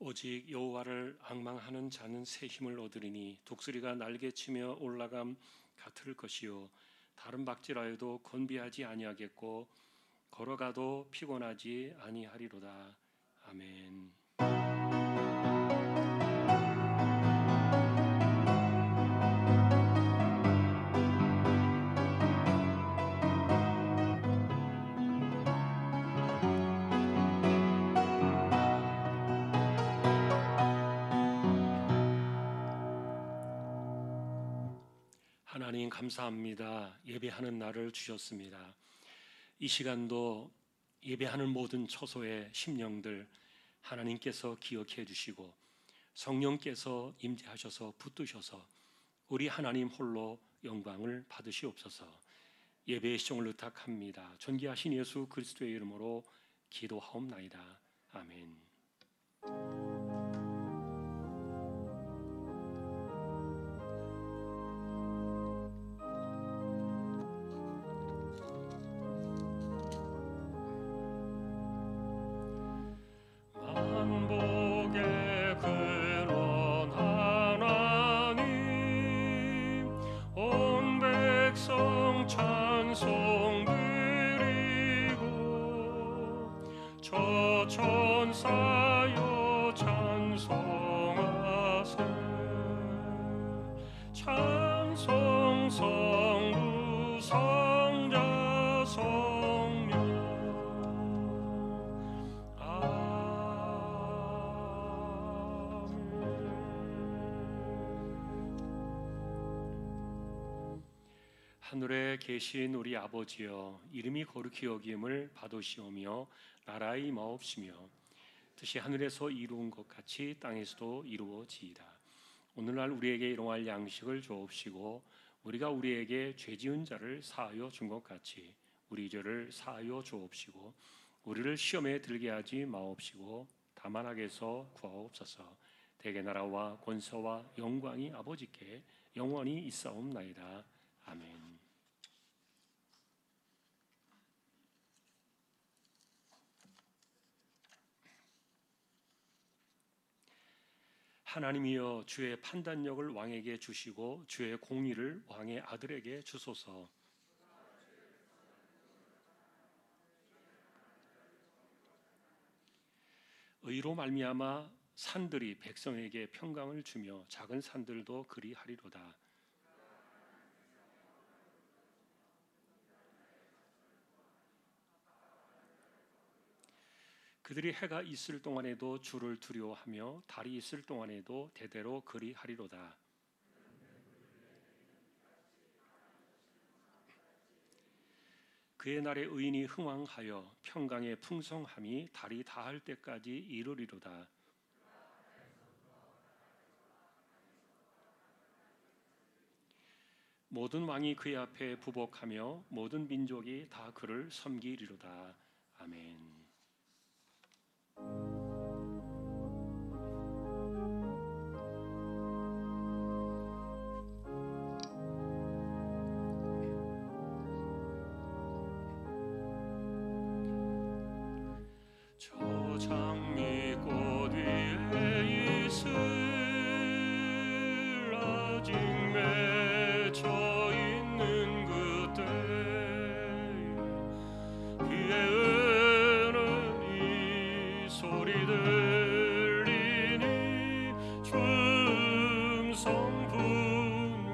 오직 여호와를 앙망하는 자는 새 힘을 얻으리니 독수리가 날개치며 올라감 같을 것이요 다른 박질하여도 건비하지 아니하겠고 걸어가도 피곤하지 아니하리로다. 아멘. 하나님 감사합니다. 예배하는 날을 주셨습니다. 이 시간도 예배하는 모든 처소의 심령들 하나님께서 기억해 주시고 성령께서 임재하셔서 붙드셔서 우리 하나님 홀로 영광을 받으시옵소서. 예배의 시종을 의탁합니다. 존귀하신 예수 그리스도의 이름으로 기도하옵나이다. 아멘. 만복의 근원 하나님 온 백성 찬송 드리고 저 천사여 찬송하세 찬송 성부 성자 성령 하늘에 계신 우리 아버지여 이름이 거룩히 여김을 받으시오며 나라의 임하옵시며 뜻이 하늘에서 이루은 것 같이 땅에서도 이루어지이다. 오늘날 우리에게 일용할 양식을 주옵시고 우리가 우리에게 죄지은 자를 사하여 준 것 같이 우리 죄를 사하여 주옵시고 우리를 시험에 들게 하지 마옵시고 다만 악에서 구하옵소서. 대개 나라와 권세와 영광이 아버지께 영원히 있사옵나이다. 아멘. 하나님이여 주의 판단력을 왕에게 주시고 주의 공의를 왕의 아들에게 주소서. 의로 말미암아 산들이 백성에게 평강을 주며 작은 산들도 그리하리로다. 그들이 해가 있을 동안에도 주를 두려워하며 달이 있을 동안에도 대대로 그리하리로다. 그의 날에 의인이 흥왕하여 평강의 풍성함이 달이 다할 때까지 이르리로다. 모든 왕이 그의 앞에 부복하며 모든 민족이 다 그를 섬기리로다. 아멘. 저 장미꽃 위에 이슬 아직 맺혀 있는 그때 귀에 은은 이 소리 들리니 주 음성 분명하다.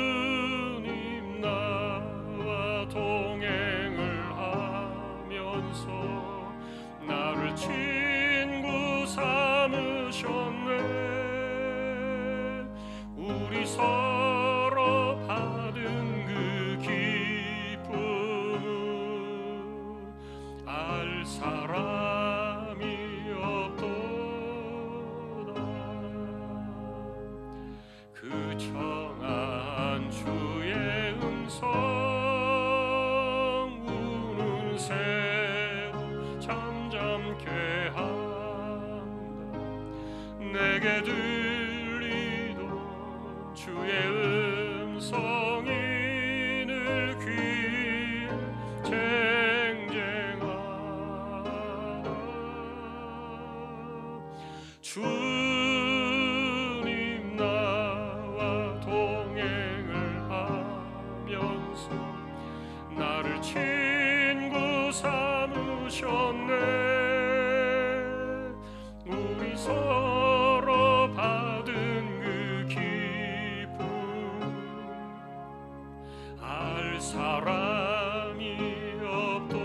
주님 나와 동행을 하면서 나를 친구 삼으셨네. 우리 서로 받은 그 기쁨은 알 사람이 없도다. 그 청한 주의 음성 우는 새우 잠잠케 한다. 내게 들리던 주의 음성이 늘 귀에 삼으셨네. 우리 서로 받은 그 기쁨 알 사람이 없도다.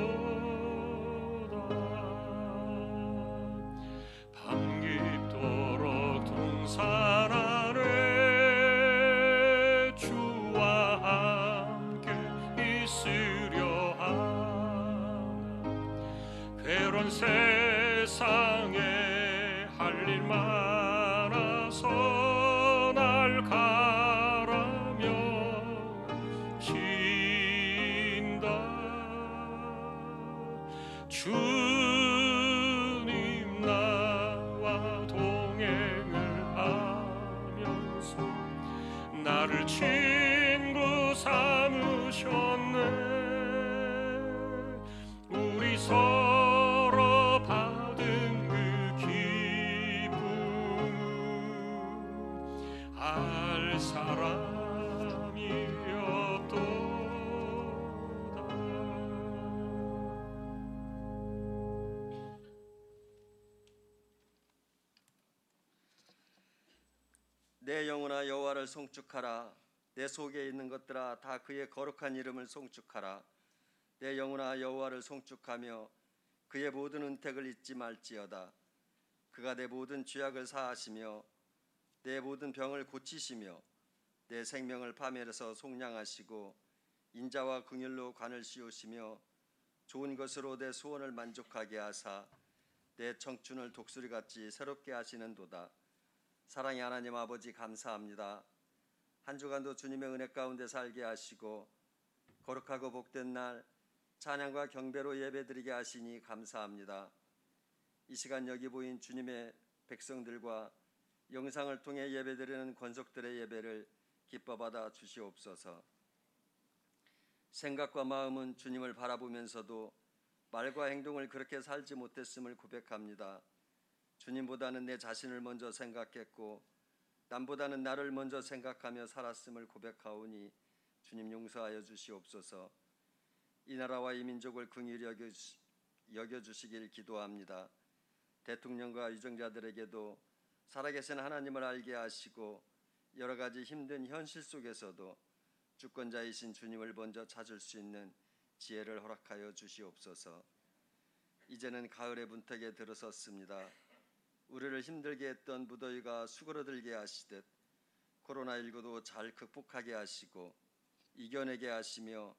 밤 깊도록 동산 아래 주와 함께 있으려 하나. 괴로운 세상에 할 일 많아서 날 가라며 신다. 주님 나와 동행을 하면서 나를 친구 삼으셨네. 우리 서로 받은 그 기쁨 알 사람이 없도다. 내 영혼아 여호와를 송축하라. 내 속에 있는 것들아 다 그의 거룩한 이름을 송축하라. 내 영혼아 여호와를 송축하며 그의 모든 은택을 잊지 말지어다. 그가 내 모든 죄악을 사하시며 내 모든 병을 고치시며 내 생명을 파멸해서 속량하시고 인자와 긍휼로 관을 씌우시며 좋은 것으로 내 소원을 만족하게 하사 내 청춘을 독수리같이 새롭게 하시는도다. 사랑의 하나님 아버지 감사합니다. 한 주간도 주님의 은혜 가운데 살게 하시고 거룩하고 복된 날 찬양과 경배로 예배드리게 하시니 감사합니다. 이 시간 여기 보인 주님의 백성들과 영상을 통해 예배드리는 권속들의 예배를 기뻐 받아 주시옵소서. 생각과 마음은 주님을 바라보면서도 말과 행동을 그렇게 살지 못했음을 고백합니다. 주님보다는 내 자신을 먼저 생각했고 남보다는 나를 먼저 생각하며 살았음을 고백하오니 주님 용서하여 주시옵소서. 이 나라와 이 민족을 긍휼히 여겨주시길 기도합니다. 대통령과 유정자들에게도 살아계신 하나님을 알게 하시고 여러 가지 힘든 현실 속에서도 주권자이신 주님을 먼저 찾을 수 있는 지혜를 허락하여 주시옵소서. 이제는 가을의 문턱에 들어섰습니다. 우리를 힘들게 했던 무더위가 수그러들게 하시듯 코로나19도 잘 극복하게 하시고 이겨내게 하시며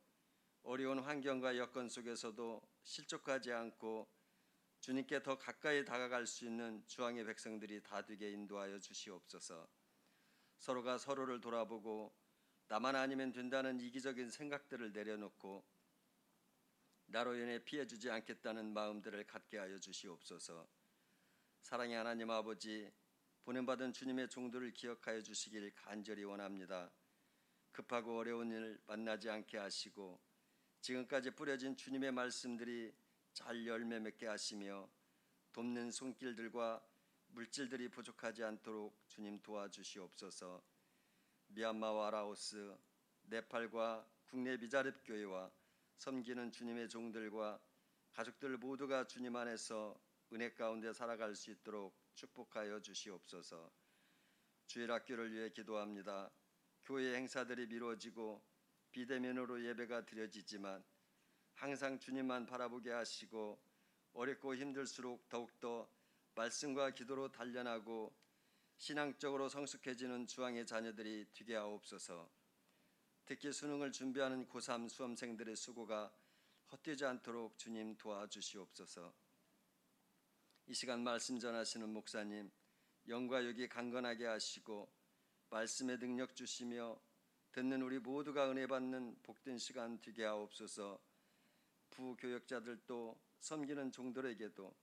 어려운 환경과 여건 속에서도 실족하지 않고 주님께 더 가까이 다가갈 수 있는 주왕의 백성들이 다 되게 인도하여 주시옵소서. 서로가 서로를 돌아보고 나만 아니면 된다는 이기적인 생각들을 내려놓고 나로 인해 피해주지 않겠다는 마음들을 갖게 하여 주시옵소서. 사랑의 하나님 아버지, 보냄받은 주님의 종들을 기억하여 주시길 간절히 원합니다. 급하고 어려운 일 만나지 않게 하시고 지금까지 뿌려진 주님의 말씀들이 잘 열매 맺게 하시며 돕는 손길들과 물질들이 부족하지 않도록 주님 도와주시옵소서. 미얀마와 라오스, 네팔과 국내 미자립 교회와 섬기는 주님의 종들과 가족들 모두가 주님 안에서 은혜 가운데 살아갈 수 있도록 축복하여 주시옵소서. 주일 학교를 위해 기도합니다. 교회 행사들이 미뤄지고 비대면으로 예배가 드려지지만 항상 주님만 바라보게 하시고 어렵고 힘들수록 더욱더 말씀과 기도로 단련하고 신앙적으로 성숙해지는 주왕의 자녀들이 되게 하옵소서. 특히 수능을 준비하는 고3 수험생들의 수고가 헛되지 않도록 주님 도와주시옵소서. 이 시간 말씀 전하시는 목사님 영과 육이 강건하게 하시고 말씀의 능력 주시며 듣는 우리 모두가 은혜 받는 복된 시간 되게 하옵소서. 부교역자들도 섬기는 종들에게도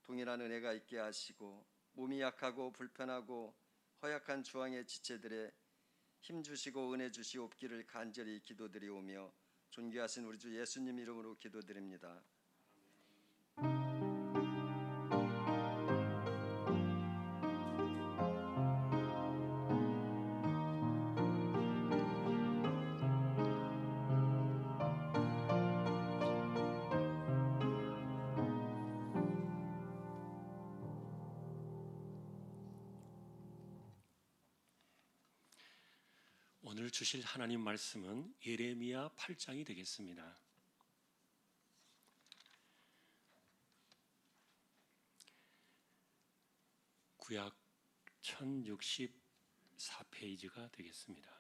동일한 은혜가 있게 하시고 몸이 약하고 불편하고 허약한 주왕의 지체들의 힘 주시고 은혜 주시옵기를 간절히 기도드리오며 존귀하신 우리 주 예수님 이름으로 기도드립니다. 오늘 주실 하나님 말씀은 예레미야 8장이 되겠습니다. 구약 1064페이지가 되겠습니다.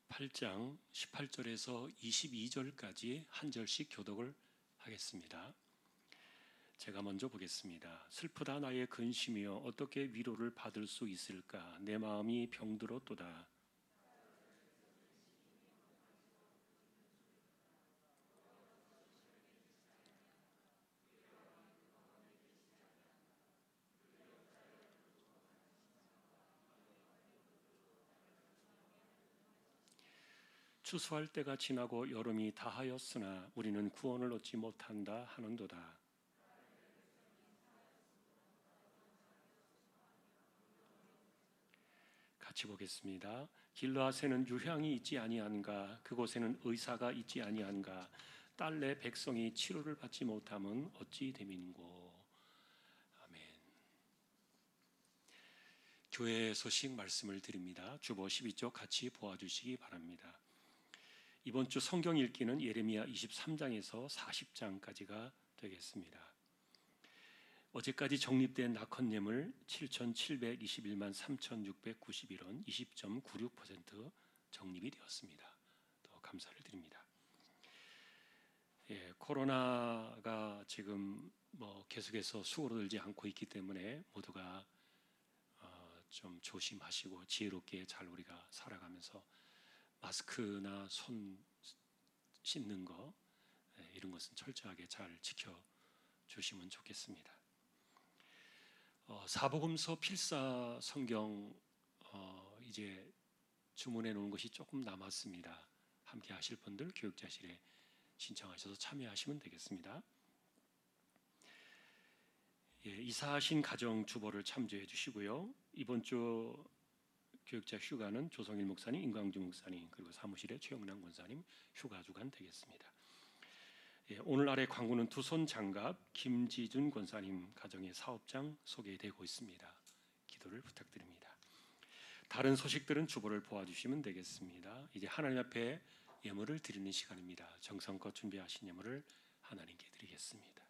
(8장) 18절에서 22절까지 한 절씩 교독을 하겠습니다. 제가 먼저 보겠습니다. 슬프다 나의 근심이여 어떻게 위로를 받을 수 있을까? 내 마음이 병들었도다. 추수할 때가 지나고 여름이 다하였으나 우리는 구원을 얻지 못한다 하는도다. 같이 보겠습니다. 길르앗에는 유향이 있지 아니한가? 그곳에는 의사가 있지 아니한가? 딸 내 백성이 치료를 받지 못함은 어찌 됨인고? 아멘. 교회 소식 말씀을 드립니다. 주보 12쪽 같이 보아주시기 바랍니다. 이번 주 성경 읽기는 예레미야 23장에서 40장까지가 되겠습니다. 어제까지 적립된 낙헌예물 7,721만 3,691원 20.96% 적립이 되었습니다. 더 감사를 드립니다. 코로나가 지금 계속해서 수그러들지 않고 있기 때문에 모두가 좀 조심하시고 지혜롭게 잘 우리가 살아가면서 마스크나 손 씻는 거 이런 것은 철저하게 잘 지켜주시면 좋겠습니다. 사복음서 필사 성경 이제 주문해 놓은 것이 조금 남았습니다. 함께 하실 분들 교육자실에 신청하셔서 참여하시면 되겠습니다. 이사하신 가정 주보를 참조해 주시고요. 이번 주 교육자 휴가는 조성일 목사님, 임광주 목사님 그리고 사무실의 최영남 권사님 휴가 주간 되겠습니다. 오늘 아래 광고는 두손 장갑 김지준 권사님 가정의 사업장 소개되고 있습니다. 기도를 부탁드립니다. 다른 소식들은 주보를 보아주시면 되겠습니다. 이제 하나님 앞에 예물을 드리는 시간입니다. 정성껏 준비하신 예물을 하나님께 드리겠습니다.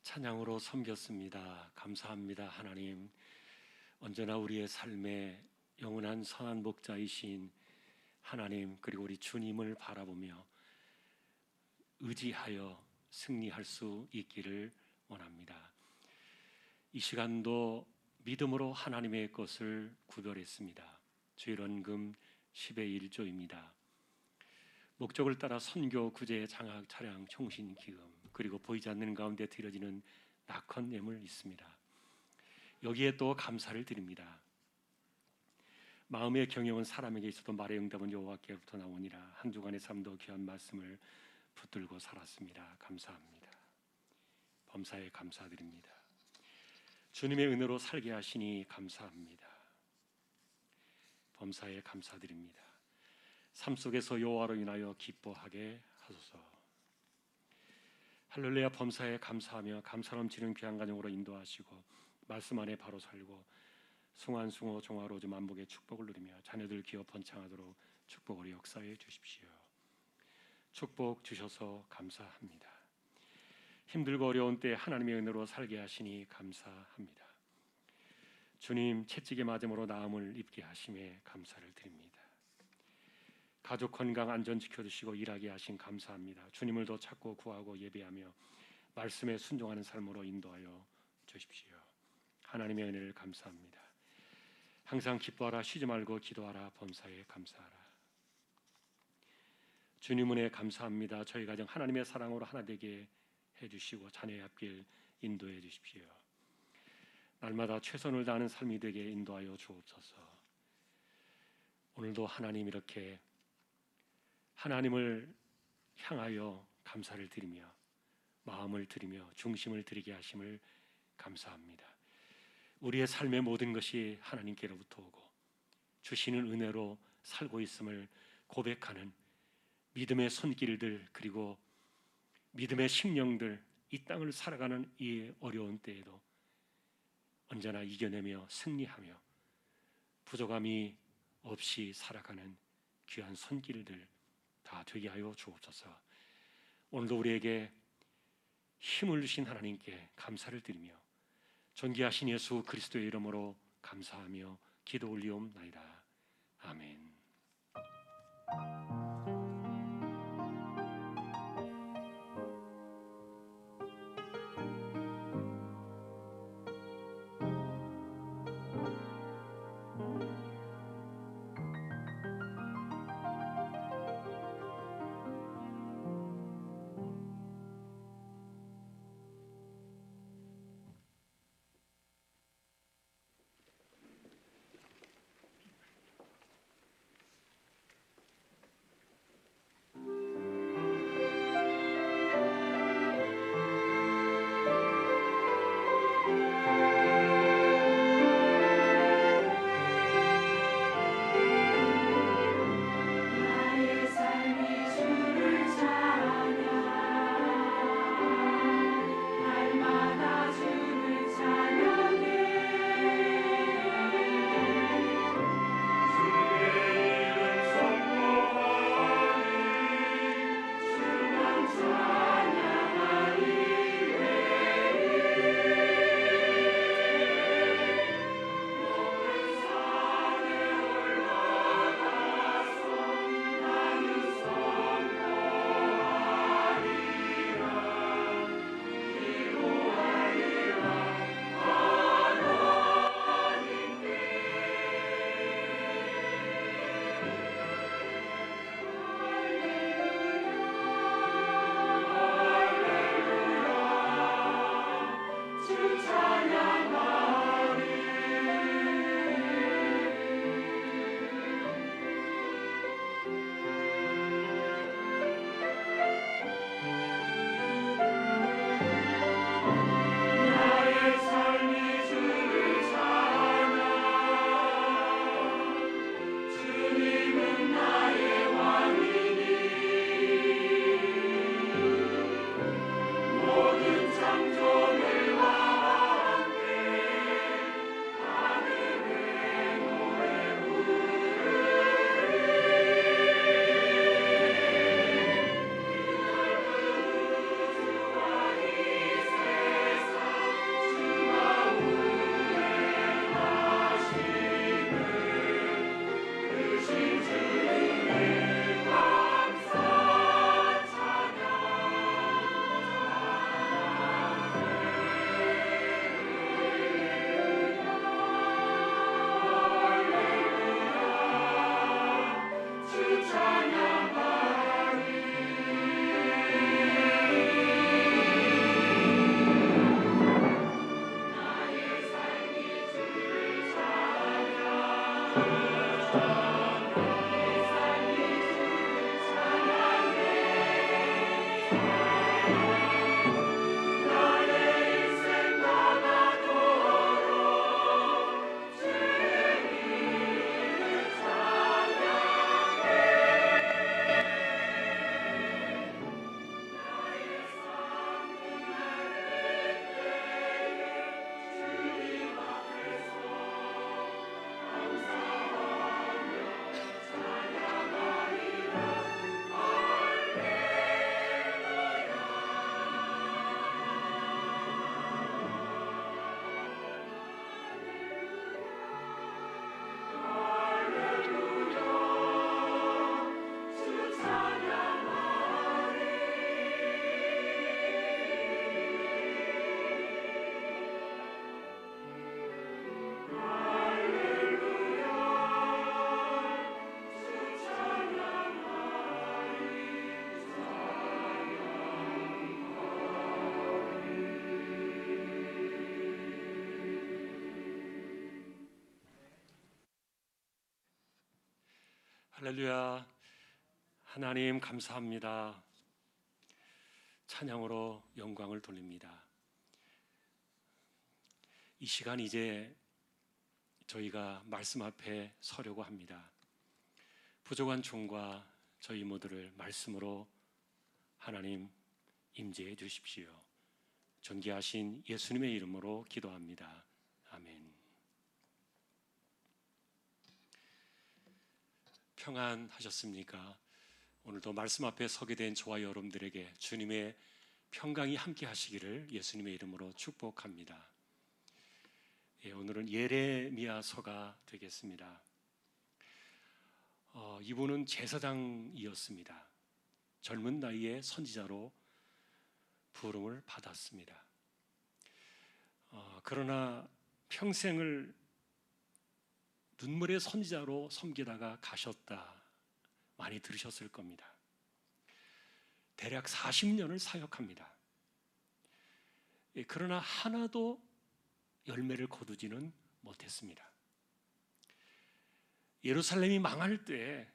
찬양으로 섬겼습니다. 감사합니다. 하나님, 언제나 우리의 삶에 영원한 선한 목자이신 하나님, 그리고 우리 주님을 바라보며 의지하여 승리할 수 있기를 원합니다. 이 시간도 믿음으로 하나님의 것을 구별했습니다. 주일원금 10의 1조입니다. 목적을 따라 선교, 구제, 장학, 차량, 총신, 기금, 그리고 보이지 않는 가운데 드려지는 낙헌 예물 있습니다. 여기에 또 감사를 드립니다. 마음의 경영은 사람에게 있어도 말의 응답은 여호와께로부터 나오니라. 한 주간의 삶도 귀한 말씀을 붙들고 살았습니다. 감사합니다. 범사에 감사드립니다. 주님의 은혜로 살게 하시니 감사합니다. 범사에 감사드립니다. 삶 속에서 여호와로 인하여 기뻐하게 하소서. 할렐루야. 범사에 감사하며 감사 넘치는 귀한 가정으로 인도하시고 말씀 안에 바로 살고 숭안숭어 종화로즈 만복의 축복을 누리며 자녀들 기업 번창하도록 축복으로 역사해 주십시오. 축복 주셔서 감사합니다. 힘들고 어려운 때 하나님의 은혜로 살게 하시니 감사합니다. 주님 채찍에 맞음으로 나음을 입게 하심에 감사를 드립니다. 가족 건강 안전 지켜주시고 일하게 하신 감사합니다. 주님을 더 찾고 구하고 예배하며 말씀에 순종하는 삶으로 인도하여 주십시오. 하나님의 은혜를 감사합니다. 항상 기뻐하라, 쉬지 말고 기도하라, 범사에 감사하라. 주님 은혜 감사합니다. 저희 가정 하나님의 사랑으로 하나 되게 해주시고 자녀의 앞길 인도해 주십시오. 날마다 최선을 다하는 삶이 되게 인도하여 주옵소서. 오늘도 하나님 이렇게 하나님을 향하여 감사를 드리며 마음을 드리며 중심을 드리게 하심을 감사합니다. 우리의 삶의 모든 것이 하나님께로부터 오고 주시는 은혜로 살고 있음을 고백하는 믿음의 손길들, 그리고 믿음의 심령들, 이 땅을 살아가는 이 어려운 때에도 언제나 이겨내며 승리하며 부족함이 없이 살아가는 귀한 손길들 다 되게 하여 주옵소서. 오늘도 우리에게 힘을 주신 하나님께 감사를 드리며 존귀하신 예수 그리스도의 이름으로 감사하며 기도 올리옵나이다. 아멘. 할렐루야. 하나님 감사합니다. 찬양으로 영광을 돌립니다. 이 시간 이제 저희가 말씀 앞에 서려고 합니다. 부족한 종과 저희 모두를 말씀으로 하나님 임재해 주십시오. 존귀하신 예수님의 이름으로 기도합니다. 아멘. 평안하셨습니까? 오늘도 말씀 앞에 서게 된 저와 여러분들에게 주님의 평강이 함께 하시기를 예수님의 이름으로 축복합니다. 오늘은 예레미야서가 되겠습니다. 이분은 제사장이었습니다. 젊은 나이에 선지자로 부름을 받았습니다. 그러나 평생을 눈물의 선지자로 섬기다가 가셨다. 많이 들으셨을 겁니다. 대략 40년을 사역합니다. 그러나 하나도 열매를 거두지는 못했습니다. 예루살렘이 망할 때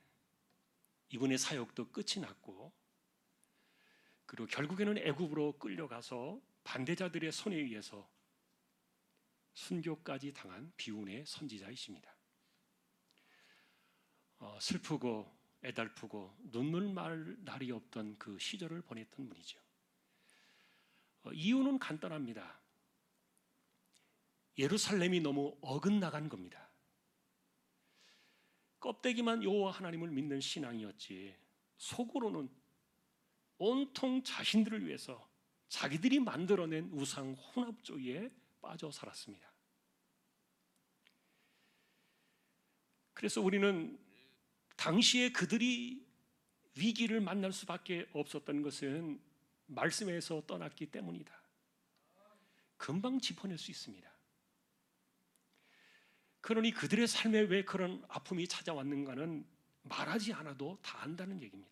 이분의 사역도 끝이 났고, 그리고 결국에는 애굽으로 끌려가서 반대자들의 손에 의해서 순교까지 당한 비운의 선지자이십니다. 슬프고 애달프고 눈물 말 날이 없던 그 시절을 보냈던 분이죠. 이유는 간단합니다. 예루살렘이 너무 어긋나간 겁니다. 껍데기만 여호와 하나님을 믿는 신앙이었지, 속으로는 온통 자신들을 위해서 자기들이 만들어낸 우상 혼합주의에 빠져 살았습니다. 그래서 우리는 당시에 그들이 위기를 만날 수밖에 없었던 것은 말씀에서 떠났기 때문이다. 금방 짚어낼 수 있습니다. 그러니 그들의 삶에 왜 그런 아픔이 찾아왔는가는 말하지 않아도 다 안다는 얘기입니다.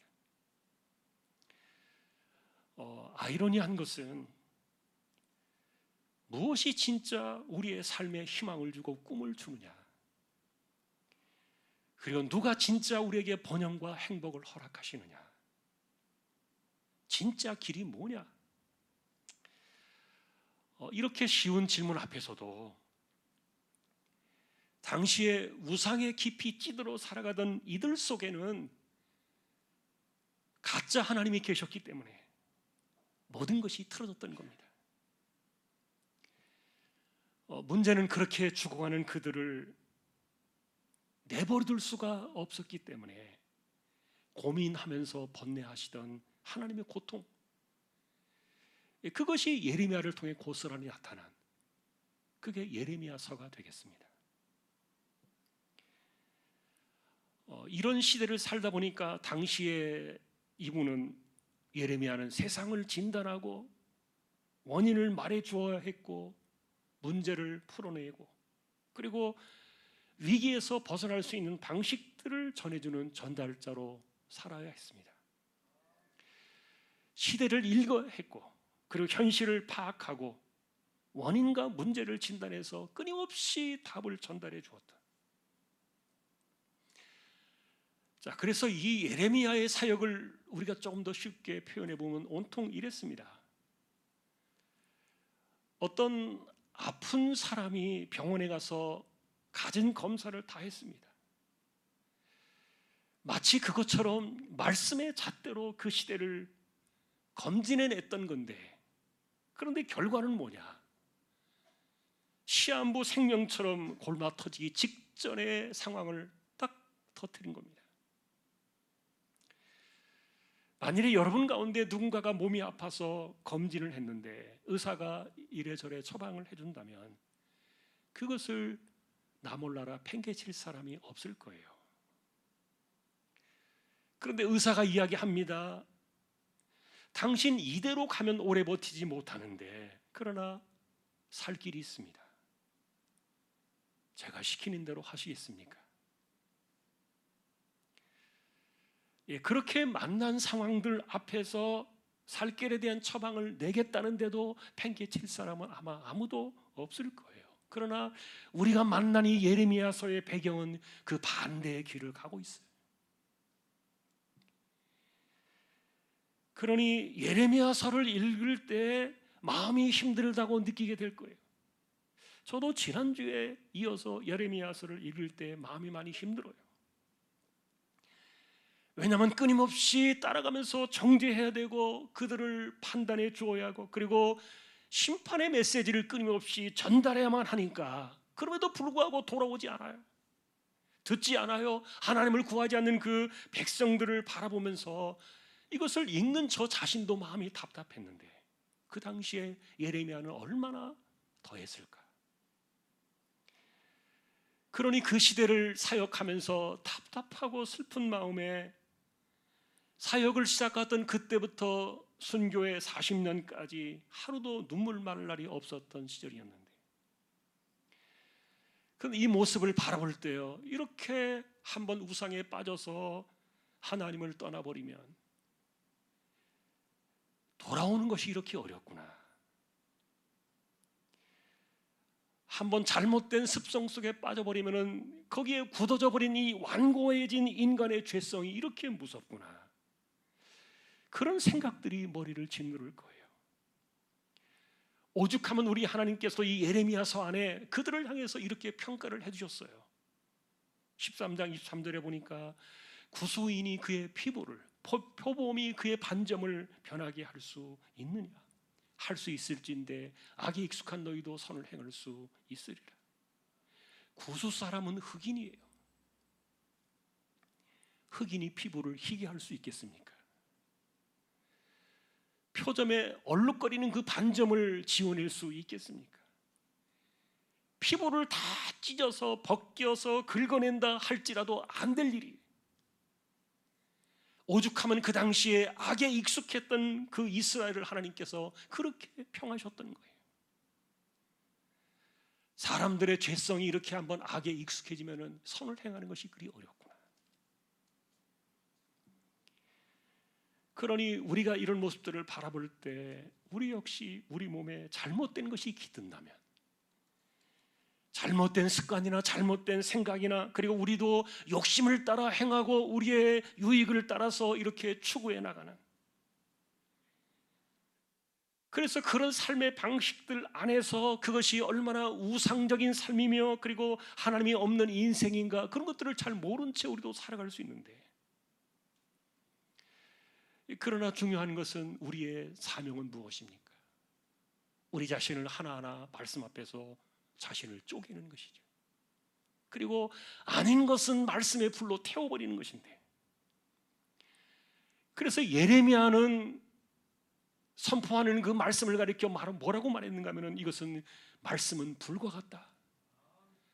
아이러니한 것은 무엇이 진짜 우리의 삶에 희망을 주고 꿈을 주느냐, 그리고 누가 진짜 우리에게 번영과 행복을 허락하시느냐, 진짜 길이 뭐냐, 이렇게 쉬운 질문 앞에서도 당시에 우상에 깊이 찌들어 살아가던 이들 속에는 가짜 하나님이 계셨기 때문에 모든 것이 틀어졌던 겁니다. 문제는 그렇게 죽어가는 그들을 내버려둘 수가 없었기 때문에 고민하면서 번뇌하시던 하나님의 고통, 그것이 예레미야를 통해 고스란히 나타난, 그게 예레미야서가 되겠습니다. 이런 시대를 살다 보니까 당시에 이분은, 예레미야는 세상을 진단하고 원인을 말해 주어야 했고 문제를 풀어내고, 그리고 위기에서 벗어날 수 있는 방식들을 전해주는 전달자로 살아야 했습니다. 시대를 읽어야 했고, 그리고 현실을 파악하고 원인과 문제를 진단해서 끊임없이 답을 전달해 주었다. 자, 그래서 이 예레미야의 사역을 우리가 조금 더 쉽게 표현해 보면 온통 이랬습니다. 어떤 아픈 사람이 병원에 가서 갖은 검사를 다 했습니다. 마치 그것처럼 말씀의 잣대로 그 시대를 검진해냈던 건데, 그런데 결과는 뭐냐? 시한부 생명처럼 골마 터지기 직전의 상황을 딱 터뜨린 겁니다. 만일에 여러분 가운데 누군가가 몸이 아파서 검진을 했는데 의사가 이래저래 처방을 해준다면 그것을 나 몰라라 팽개칠 사람이 없을 거예요. 그런데 의사가 이야기합니다. 당신 이대로 가면 오래 버티지 못하는데, 그러나 살 길이 있습니다. 제가 시키는 대로 하시겠습니까? 그렇게 만난 상황들 앞에서 살 길에 대한 처방을 내겠다는데도 팽개칠 사람은 아마 아무도 없을 거예요. 그러나 우리가 만난 이 예레미야서의 배경은 그 반대의 길을 가고 있어요. 그러니 예레미야서를 읽을 때 마음이 힘들다고 느끼게 될 거예요. 저도 지난주에 이어서 예레미야서를 읽을 때 마음이 많이 힘들어요. 왜냐하면 끊임없이 따라가면서 정죄해야 되고 그들을 판단해 주어야 하고 그리고 심판의 메시지를 끊임없이 전달해야만 하니까 그럼에도 불구하고 돌아오지 않아요. 듣지 않아요. 하나님을 구하지 않는 그 백성들을 바라보면서 이것을 읽는 저 자신도 마음이 답답했는데 그 당시에 예레미야는 얼마나 더했을까. 그러니 그 시대를 사역하면서 답답하고 슬픈 마음에 사역을 시작했던 그때부터 순교의 40년까지 하루도 눈물 말 날이 없었던 시절이었는데 그런데 이 모습을 바라볼 때요, 이렇게 한번 우상에 빠져서 하나님을 떠나버리면 돌아오는 것이 이렇게 어렵구나. 한번 잘못된 습성 속에 빠져버리면 거기에 굳어져 버린 이 완고해진 인간의 죄성이 이렇게 무섭구나. 그런 생각들이 머리를 짓누를 거예요. 오죽하면 우리 하나님께서 이 예레미야서 안에 그들을 향해서 이렇게 평가를 해주셨어요. 13장 23절에 보니까 구수인이 그의 피부를, 표범이 그의 반점을 변하게 할 수 있느냐. 할 수 있을진데 악에 익숙한 너희도 선을 행할 수 있으리라. 구수 사람은 흑인이에요. 흑인이 피부를 희게 할 수 있겠습니까? 표점에 얼룩거리는 그 반점을 지워낼 수 있겠습니까? 피부를 다 찢어서 벗겨서 긁어낸다 할지라도 안 될 일이. 오죽하면 그 당시에 악에 익숙했던 그 이스라엘을 하나님께서 그렇게 평하셨던 거예요. 사람들의 죄성이 이렇게 한번 악에 익숙해지면 선을 행하는 것이 그리 어렵구나. 그러니 우리가 이런 모습들을 바라볼 때 우리 역시 우리 몸에 잘못된 것이 깃든다면, 잘못된 습관이나 잘못된 생각이나 그리고 우리도 욕심을 따라 행하고 우리의 유익을 따라서 이렇게 추구해 나가는, 그래서 그런 삶의 방식들 안에서 그것이 얼마나 우상적인 삶이며 그리고 하나님이 없는 인생인가, 그런 것들을 잘 모른 채 우리도 살아갈 수 있는데, 그러나 중요한 것은 우리의 사명은 무엇입니까? 우리 자신을 하나하나 말씀 앞에서 자신을 쪼개는 것이죠. 그리고 아닌 것은 말씀의 불로 태워버리는 것인데, 그래서 예레미야는 선포하는 그 말씀을 가리켜 뭐라고 말했는가 하면, 이것은 말씀은 불과 같다,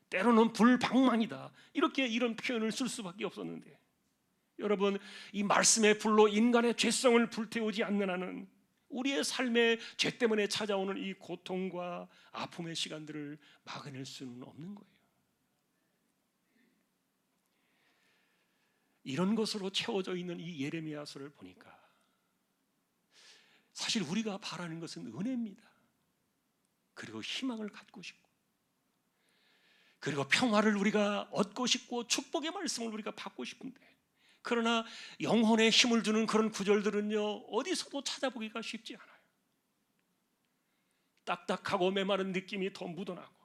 때로는 불방망이다, 이런 표현을 쓸 수밖에 없었는데, 여러분, 이 말씀의 불로 인간의 죄성을 불태우지 않는 한은 우리의 삶에 죄 때문에 찾아오는 이 고통과 아픔의 시간들을 막아낼 수는 없는 거예요. 이런 것으로 채워져 있는 이 예레미야서를 보니까 사실 우리가 바라는 것은 은혜입니다. 그리고 희망을 갖고 싶고, 그리고 평화를 우리가 얻고 싶고, 축복의 말씀을 우리가 받고 싶은데, 그러나 영혼에 힘을 주는 그런 구절들은요, 어디서도 찾아보기가 쉽지 않아요. 딱딱하고 메마른 느낌이 더 묻어나고,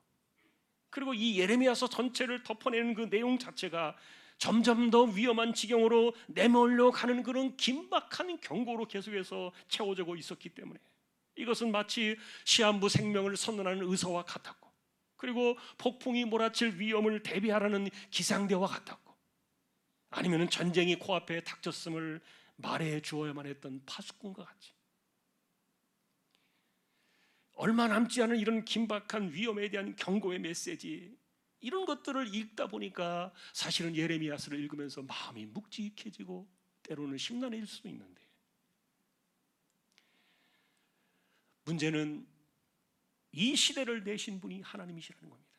그리고 이 예레미야서 전체를 덮어내는 그 내용 자체가 점점 더 위험한 지경으로 내몰려 가는 그런 긴박한 경고로 계속해서 채워지고 있었기 때문에, 이것은 마치 시한부 생명을 선언하는 의사와 같았고, 그리고 폭풍이 몰아칠 위험을 대비하라는 기상대와 같았고, 아니면 전쟁이 코앞에 닥쳤음을 말해 주어야만 했던 파수꾼과 같이, 얼마 남지 않은 이런 긴박한 위험에 대한 경고의 메시지, 이런 것들을 읽다 보니까 사실은 예레미야서를 읽으면서 마음이 묵직해지고 때로는 심란해질 수도 있는데, 문제는 이 시대를 내신 분이 하나님이시라는 겁니다.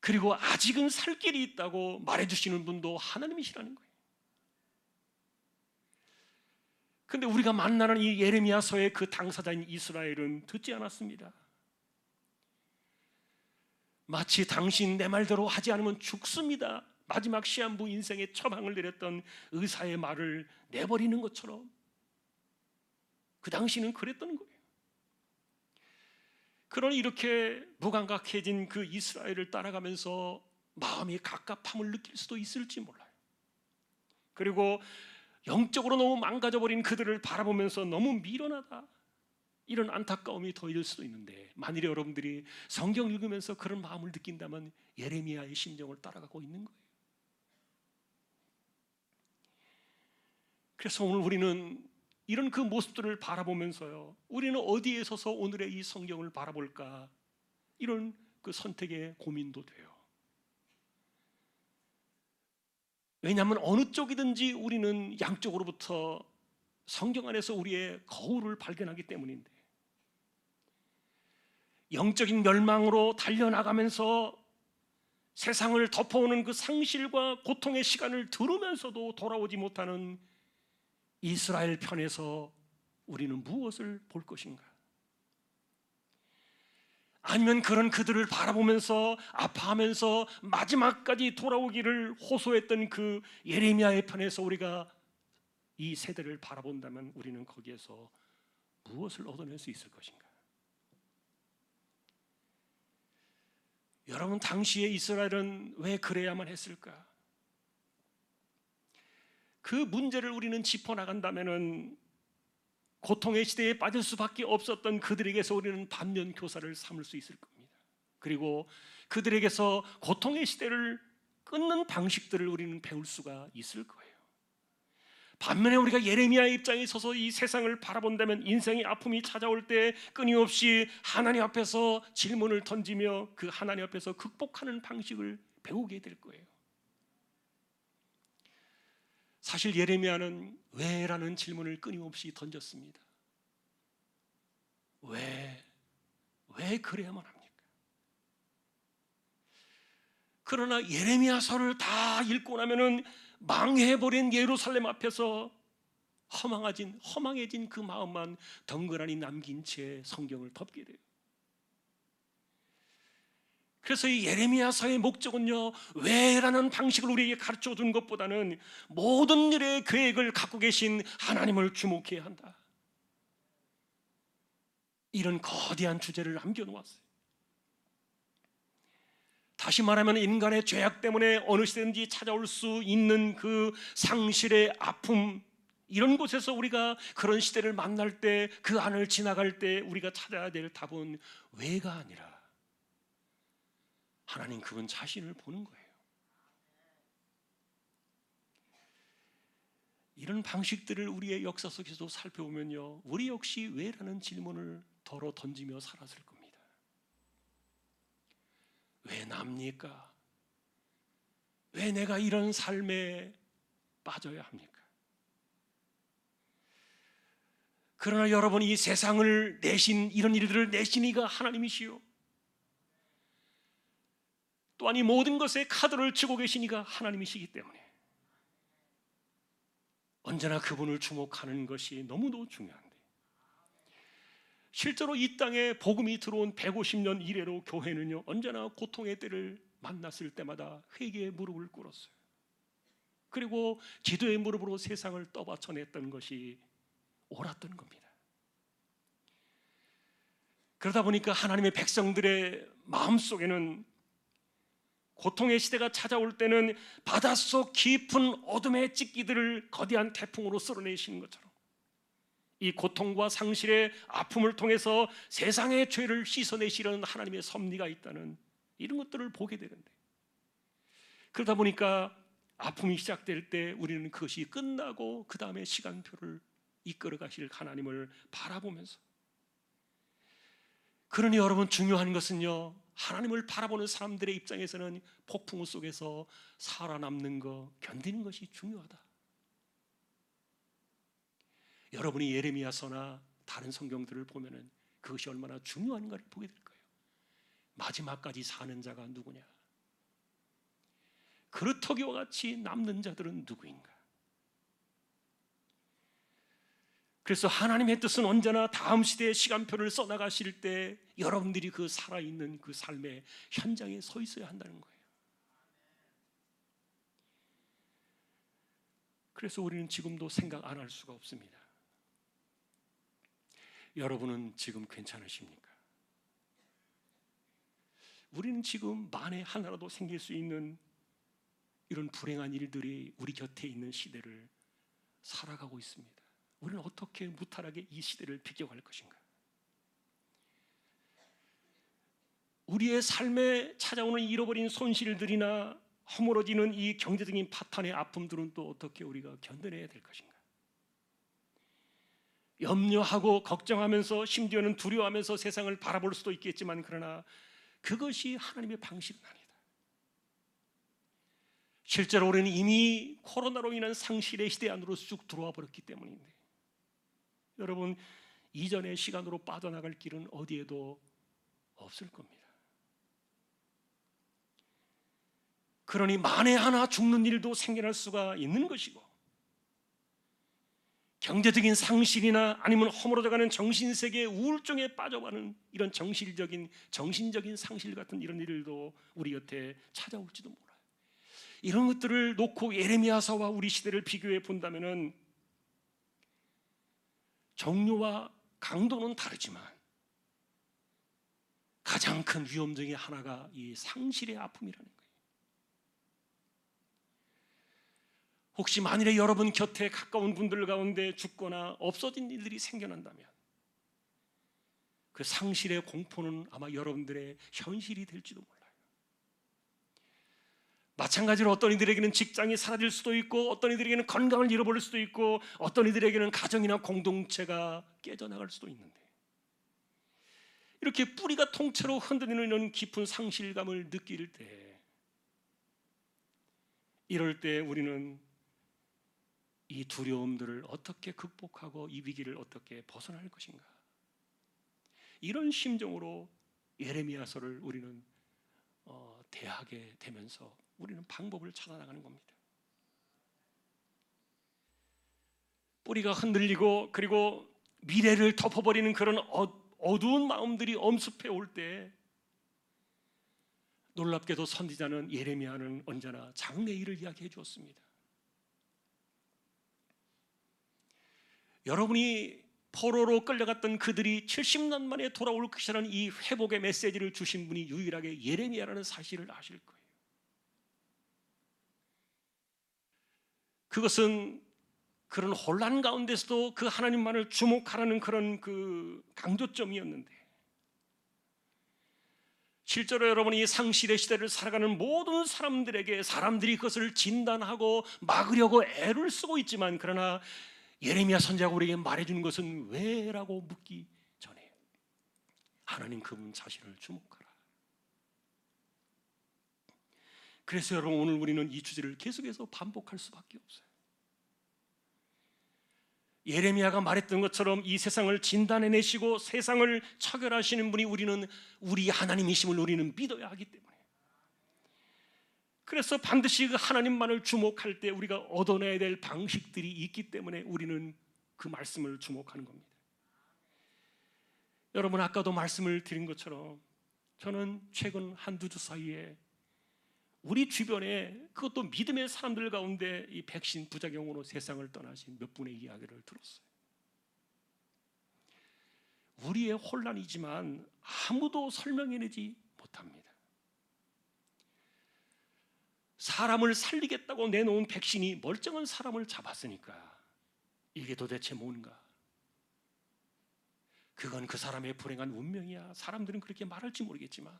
그리고 아직은 살 길이 있다고 말해주시는 분도 하나님이시라는 거예요. 그런데 우리가 만나는 이 예레미야서의 그 당사자인 이스라엘은 듣지 않았습니다. 마치 당신 내 말대로 하지 않으면 죽습니다, 마지막 시한부 인생의 처방을 내렸던 의사의 말을 내버리는 것처럼 그 당시는 그랬던 거예요. 그러니 이렇게 무감각해진 그 이스라엘을 따라가면서 마음이 갑갑함을 느낄 수도 있을지 몰라요. 그리고 영적으로 너무 망가져버린 그들을 바라보면서 너무 미련하다, 이런 안타까움이 더해질 수도 있는데, 만일에 여러분들이 성경 읽으면서 그런 마음을 느낀다면 예레미야의 심정을 따라가고 있는 거예요. 그래서 오늘 우리는 이런 그 모습들을 바라보면서요, 우리는 어디에 서서 오늘의 이 성경을 바라볼까, 이런 그 선택의 고민도 돼요. 왜냐하면 어느 쪽이든지 우리는 양쪽으로부터 성경 안에서 우리의 거울을 발견하기 때문인데, 영적인 멸망으로 달려나가면서 세상을 덮어오는 그 상실과 고통의 시간을 들으면서도 돌아오지 못하는 이스라엘 편에서 우리는 무엇을 볼 것인가? 아니면 그런 그들을 바라보면서 아파하면서 마지막까지 돌아오기를 호소했던 그 예레미야의 편에서 우리가 이 세대를 바라본다면 우리는 거기에서 무엇을 얻어낼 수 있을 것인가? 여러분, 당시에 이스라엘은 왜 그래야만 했을까? 그 문제를 우리는 짚어나간다면 고통의 시대에 빠질 수밖에 없었던 그들에게서 우리는 반면 교사를 삼을 수 있을 겁니다. 그리고 그들에게서 고통의 시대를 끊는 방식들을 우리는 배울 수가 있을 거예요. 반면에 우리가 예레미야의 입장에 서서 이 세상을 바라본다면 인생의 아픔이 찾아올 때 끊임없이 하나님 앞에서 질문을 던지며 그 하나님 앞에서 극복하는 방식을 배우게 될 거예요. 사실 예레미야는 왜라는 질문을 끊임없이 던졌습니다. 왜 그래야만 합니까? 그러나 예레미야서를 다 읽고 나면은 망해버린 예루살렘 앞에서 허망해진 그 마음만 덩그러니 남긴 채 성경을 덮게 돼요. 그래서 이 예레미야서의 목적은요, 왜라는 방식을 우리에게 가르쳐 준 것보다는 모든 일의 계획을 갖고 계신 하나님을 주목해야 한다, 이런 거대한 주제를 남겨놓았어요. 다시 말하면 인간의 죄악 때문에 어느 시대든지 찾아올 수 있는 그 상실의 아픔, 이런 곳에서 우리가 그런 시대를 만날 때, 그 안을 지나갈 때 우리가 찾아야 될 답은 왜가 아니라 하나님 그분 자신을 보는 거예요. 이런 방식들을 우리의 역사 속에서도 살펴보면요, 우리 역시 왜라는 질문을 덜어 던지며 살았을 겁니다. 왜 납니까? 왜 내가 이런 삶에 빠져야 합니까? 그러나 여러분, 이 세상을 내신, 이런 일들을 내신 이가 하나님이시요, 또한 이 모든 것에 카드를 치고 계신 이가 하나님이시기 때문에 언제나 그분을 주목하는 것이 너무도 중요한데, 실제로 이 땅에 복음이 들어온 150년 이래로 교회는요, 언제나 고통의 때를 만났을 때마다 회개의 무릎을 꿇었어요. 그리고 기도의 무릎으로 세상을 떠받쳐냈던 것이 옳았던 겁니다. 그러다 보니까 하나님의 백성들의 마음속에는 고통의 시대가 찾아올 때는 바닷속 깊은 어둠의 찌끼들을 거대한 태풍으로 쓸어내시는 것처럼 이 고통과 상실의 아픔을 통해서 세상의 죄를 씻어내시려는 하나님의 섭리가 있다는 이런 것들을 보게 되는데, 그러다 보니까 아픔이 시작될 때 우리는 그것이 끝나고 그 다음에 시간표를 이끌어 가실 하나님을 바라보면서, 그러니 여러분, 중요한 것은요, 하나님을 바라보는 사람들의 입장에서는 폭풍우 속에서 살아남는 거, 견디는 것이 중요하다. 여러분이 예레미야서나 다른 성경들을 보면은 그것이 얼마나 중요한가를 보게 될 거예요. 마지막까지 사는 자가 누구냐? 그루터기와 같이 남는 자들은 누구인가? 그래서 하나님의 뜻은 언제나 다음 시대의 시간표를 써나가실 때 여러분들이 그 살아있는 그 삶의 현장에 서 있어야 한다는 거예요. 그래서 우리는 지금도 생각 안 할 수가 없습니다. 여러분은 지금 괜찮으십니까? 우리는 지금 만에 하나라도 생길 수 있는 이런 불행한 일들이 우리 곁에 있는 시대를 살아가고 있습니다. 우리는 어떻게 무탈하게 이 시대를 비껴갈 것인가? 우리의 삶에 찾아오는 잃어버린 손실들이나 허물어지는 이 경제적인 파탄의 아픔들은 또 어떻게 우리가 견뎌내야 될 것인가? 염려하고 걱정하면서 심지어는 두려워하면서 세상을 바라볼 수도 있겠지만, 그러나 그것이 하나님의 방식은 아니다. 실제로 우리는 이미 코로나로 인한 상실의 시대 안으로 쑥 들어와 버렸기 때문인데, 여러분, 이전의 시간으로 빠져나갈 길은 어디에도 없을 겁니다. 그러니 만에 하나 죽는 일도 생겨날 수가 있는 것이고, 경제적인 상실이나 아니면 허물어져가는 정신세계의 우울증에 빠져가는 이런 정신적인 상실 같은 이런 일도 우리 곁에 찾아올지도 몰라요. 이런 것들을 놓고 예레미야서와 우리 시대를 비교해 본다면은 종류와 강도는 다르지만 가장 큰 위험 중에 하나가 이 상실의 아픔이라는 거예요. 혹시 만일에 여러분 곁에 가까운 분들 가운데 죽거나 없어진 일들이 생겨난다면 그 상실의 공포는 아마 여러분들의 현실이 될지도 몰라요. 마찬가지로 어떤 이들에게는 직장이 사라질 수도 있고, 어떤 이들에게는 건강을 잃어버릴 수도 있고, 어떤 이들에게는 가정이나 공동체가 깨져나갈 수도 있는데, 이렇게 뿌리가 통째로 흔들리는 이런 깊은 상실감을 느낄 때, 이럴 때 우리는 이 두려움들을 어떻게 극복하고 이 위기를 어떻게 벗어날 것인가? 이런 심정으로 예레미야서를 우리는 대하게 되면서 우리는 방법을 찾아나가는 겁니다. 뿌리가 흔들리고 그리고 미래를 덮어버리는 그런 어두운 마음들이 엄습해 올 때, 놀랍게도 선지자는 예레미야는 언제나 장래일을 이야기해 주었습니다. 여러분이 포로로 끌려갔던 그들이 70년 만에 돌아올 것이라는 이 회복의 메시지를 주신 분이 유일하게 예레미야라는 사실을 아실 거예요. 그것은 그런 혼란 가운데서도 그 하나님만을 주목하라는 그런 그 강조점이었는데, 실제로 여러분이 이 상실의 시대를 살아가는 모든 사람들이 그것을 진단하고 막으려고 애를 쓰고 있지만, 그러나 예레미야 선지자가 우리에게 말해주는 것은 왜? 라고 묻기 전에 하나님 그분 자신을 주목하라. 그래서 여러분, 오늘 우리는 이 주제를 계속해서 반복할 수밖에 없어요. 예레미야가 말했던 것처럼 이 세상을 진단해내시고 세상을 처결하시는 분이 우리는 우리 하나님이심을 우리는 믿어야 하기 때문에, 그래서 반드시 그 하나님만을 주목할 때 우리가 얻어내야 될 방식들이 있기 때문에 우리는 그 말씀을 주목하는 겁니다. 여러분, 아까도 말씀을 드린 것처럼 저는 최근 한두 주 사이에 우리 주변에, 그것도 믿음의 사람들 가운데 이 백신 부작용으로 세상을 떠나신 몇 분의 이야기를 들었어요. 우리의 혼란이지만 아무도 설명해내지 못합니다. 사람을 살리겠다고 내놓은 백신이 멀쩡한 사람을 잡았으니까 이게 도대체 뭔가? 그건 그 사람의 불행한 운명이야. 사람들은 그렇게 말할지 모르겠지만,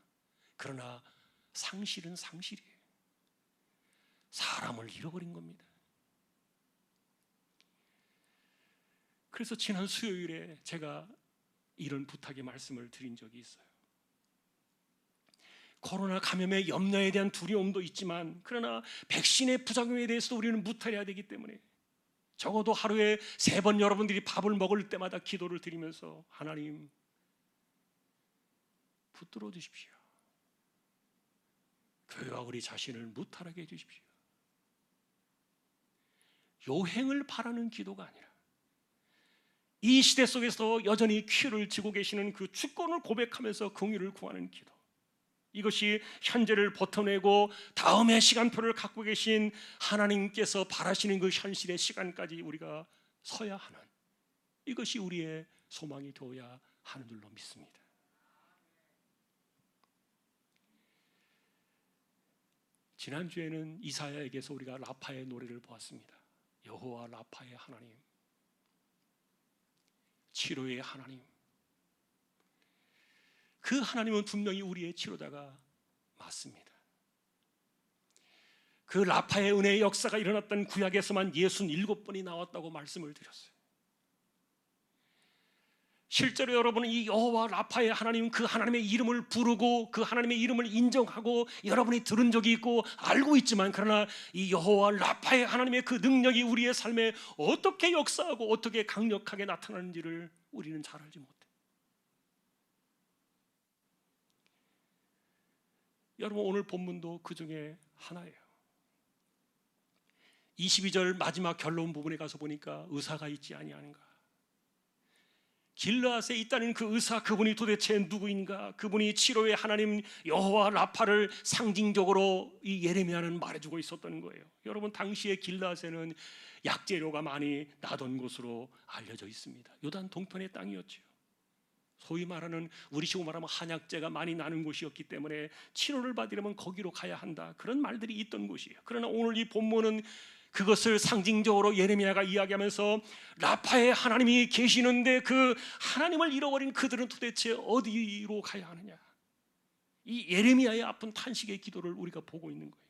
그러나 상실은 상실이에요. 사람을 잃어버린 겁니다. 그래서 지난 수요일에 제가 이런 부탁의 말씀을 드린 적이 있어요. 코로나 감염의 염려에 대한 두려움도 있지만, 그러나 백신의 부작용에 대해서도 우리는 무탈해야 되기 때문에 적어도 하루에 3번 여러분들이 밥을 먹을 때마다 기도를 드리면서 하나님 붙들어 주십시오. 교회와 우리 자신을 무탈하게 해주십시오. 요행을 바라는 기도가 아니라 이 시대 속에서 여전히 퀴를 쥐고 계시는 그 주권을 고백하면서 긍휼을 구하는 기도, 이것이 현재를 버텨내고 다음의 시간표를 갖고 계신 하나님께서 바라시는 그 현실의 시간까지 우리가 서야 하는, 이것이 우리의 소망이 되어야 하는 줄로 믿습니다. 지난주에는 이사야에게서 우리가 라파의 노래를 보았습니다. 여호와 라파의 하나님, 치료의 하나님. 그 하나님은 분명히 우리의 치료자가 맞습니다. 그 라파의 은혜의 역사가 일어났던 구약에서만 67번이 나왔다고 말씀을 드렸어요. 실제로 여러분은 이 여호와 라파의 하나님, 그 하나님의 이름을 부르고 그 하나님의 이름을 인정하고 여러분이 들은 적이 있고 알고 있지만, 그러나 이 여호와 라파의 하나님의 그 능력이 우리의 삶에 어떻게 역사하고 어떻게 강력하게 나타나는지를 우리는 잘 알지 못해요. 여러분, 오늘 본문도 그 중에 하나예요. 22절 마지막 결론 부분에 가서 보니까 의사가 있지 아니하는가, 길르앗에 있다는 그 의사, 그분이 도대체 누구인가? 그분이 치료의 하나님 여호와 라파를 상징적으로 이 예레미야는 말해주고 있었던 거예요. 여러분, 당시에 길르앗에는 약재료가 많이 나던 곳으로 알려져 있습니다. 요단 동편의 땅이었죠. 소위 말하는, 우리식으로 말하면 한약재가 많이 나는 곳이었기 때문에 치료를 받으려면 거기로 가야 한다, 그런 말들이 있던 곳이에요. 그러나 오늘 이 본문은 그것을 상징적으로 예레미야가 이야기하면서 라파의 하나님이 계시는데 그 하나님을 잃어버린 그들은 도대체 어디로 가야 하느냐, 이 예레미야의 아픈 탄식의 기도를 우리가 보고 있는 거예요.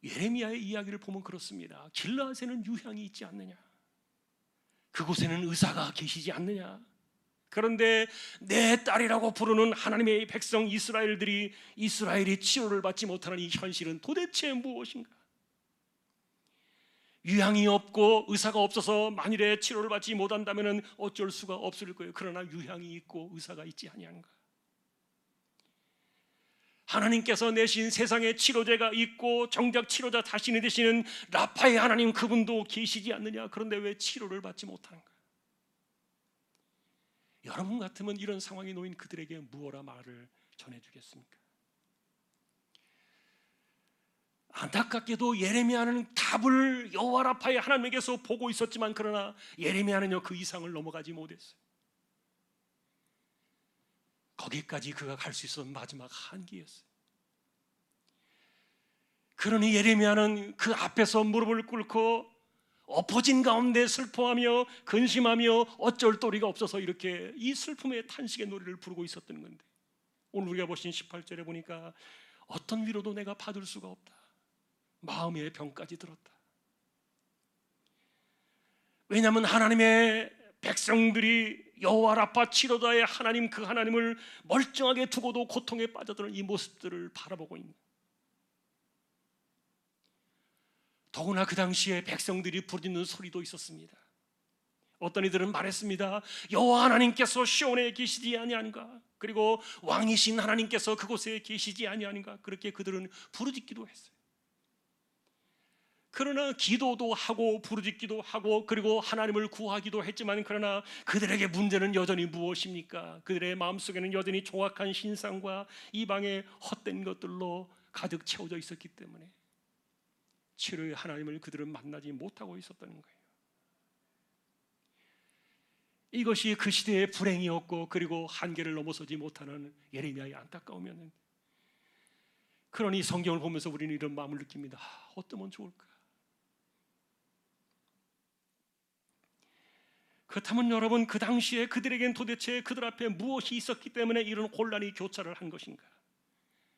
예레미야의 이야기를 보면 그렇습니다. 길르앗에는 유향이 있지 않느냐, 그곳에는 의사가 계시지 않느냐, 그런데 내 딸이라고 부르는 하나님의 백성 이스라엘이 치료를 받지 못하는 이 현실은 도대체 무엇인가? 유향이 없고 의사가 없어서 만일에 치료를 받지 못한다면 어쩔 수가 없을 거예요. 그러나 유향이 있고 의사가 있지 아니한가? 하나님께서 내신 세상에 치료제가 있고 정작 치료자 자신이 되시는 라파의 하나님, 그분도 계시지 않느냐? 그런데 왜 치료를 받지 못하는가? 여러분 같으면 이런 상황에 놓인 그들에게 무엇라 말을 전해주겠습니까? 안타깝게도 예레미야는 답을 여호와 라파의 하나님에게서 보고 있었지만, 그러나 예레미야는요 그 이상을 넘어가지 못했어요. 거기까지 그가 갈 수 있었던 마지막 한계였어요. 그러니 예레미야는 그 앞에서 무릎을 꿇고 엎어진 가운데 슬퍼하며 근심하며 어쩔 도리가 없어서 이렇게 이 슬픔의 탄식의 노래를 부르고 있었던 건데, 오늘 우리가 보신 18절에 보니까 어떤 위로도 내가 받을 수가 없다, 마음의 병까지 들었다. 왜냐하면 하나님의 백성들이 여호와 라파 치료자의 하나님, 그 하나님을 멀쩡하게 두고도 고통에 빠져드는 이 모습들을 바라보고 있는, 더구나 그 당시에 백성들이 부르짖는 소리도 있었습니다. 어떤 이들은 말했습니다. 여호와 하나님께서 시온에 계시지 아니하는가, 그리고 왕이신 하나님께서 그곳에 계시지 아니하는가, 그렇게 그들은 부르짖기도 했어요. 그러나 기도도 하고 부르짖기도 하고 그리고 하나님을 구하기도 했지만, 그러나 그들에게 문제는 여전히 무엇입니까? 그들의 마음속에는 여전히 조악한 신상과 이방의 헛된 것들로 가득 채워져 있었기 때문에 치료의 하나님을 그들은 만나지 못하고 있었다는 거예요. 이것이 그 시대의 불행이었고, 그리고 한계를 넘어서지 못하는 예레미야의 안타까움이었는데, 그러니 성경을 보면서 우리는 이런 마음을 느낍니다. 어쩌면 좋을까? 그렇다면 여러분, 그 당시에 그들에겐 도대체 그들 앞에 무엇이 있었기 때문에 이런 혼란이 교차를 한 것인가?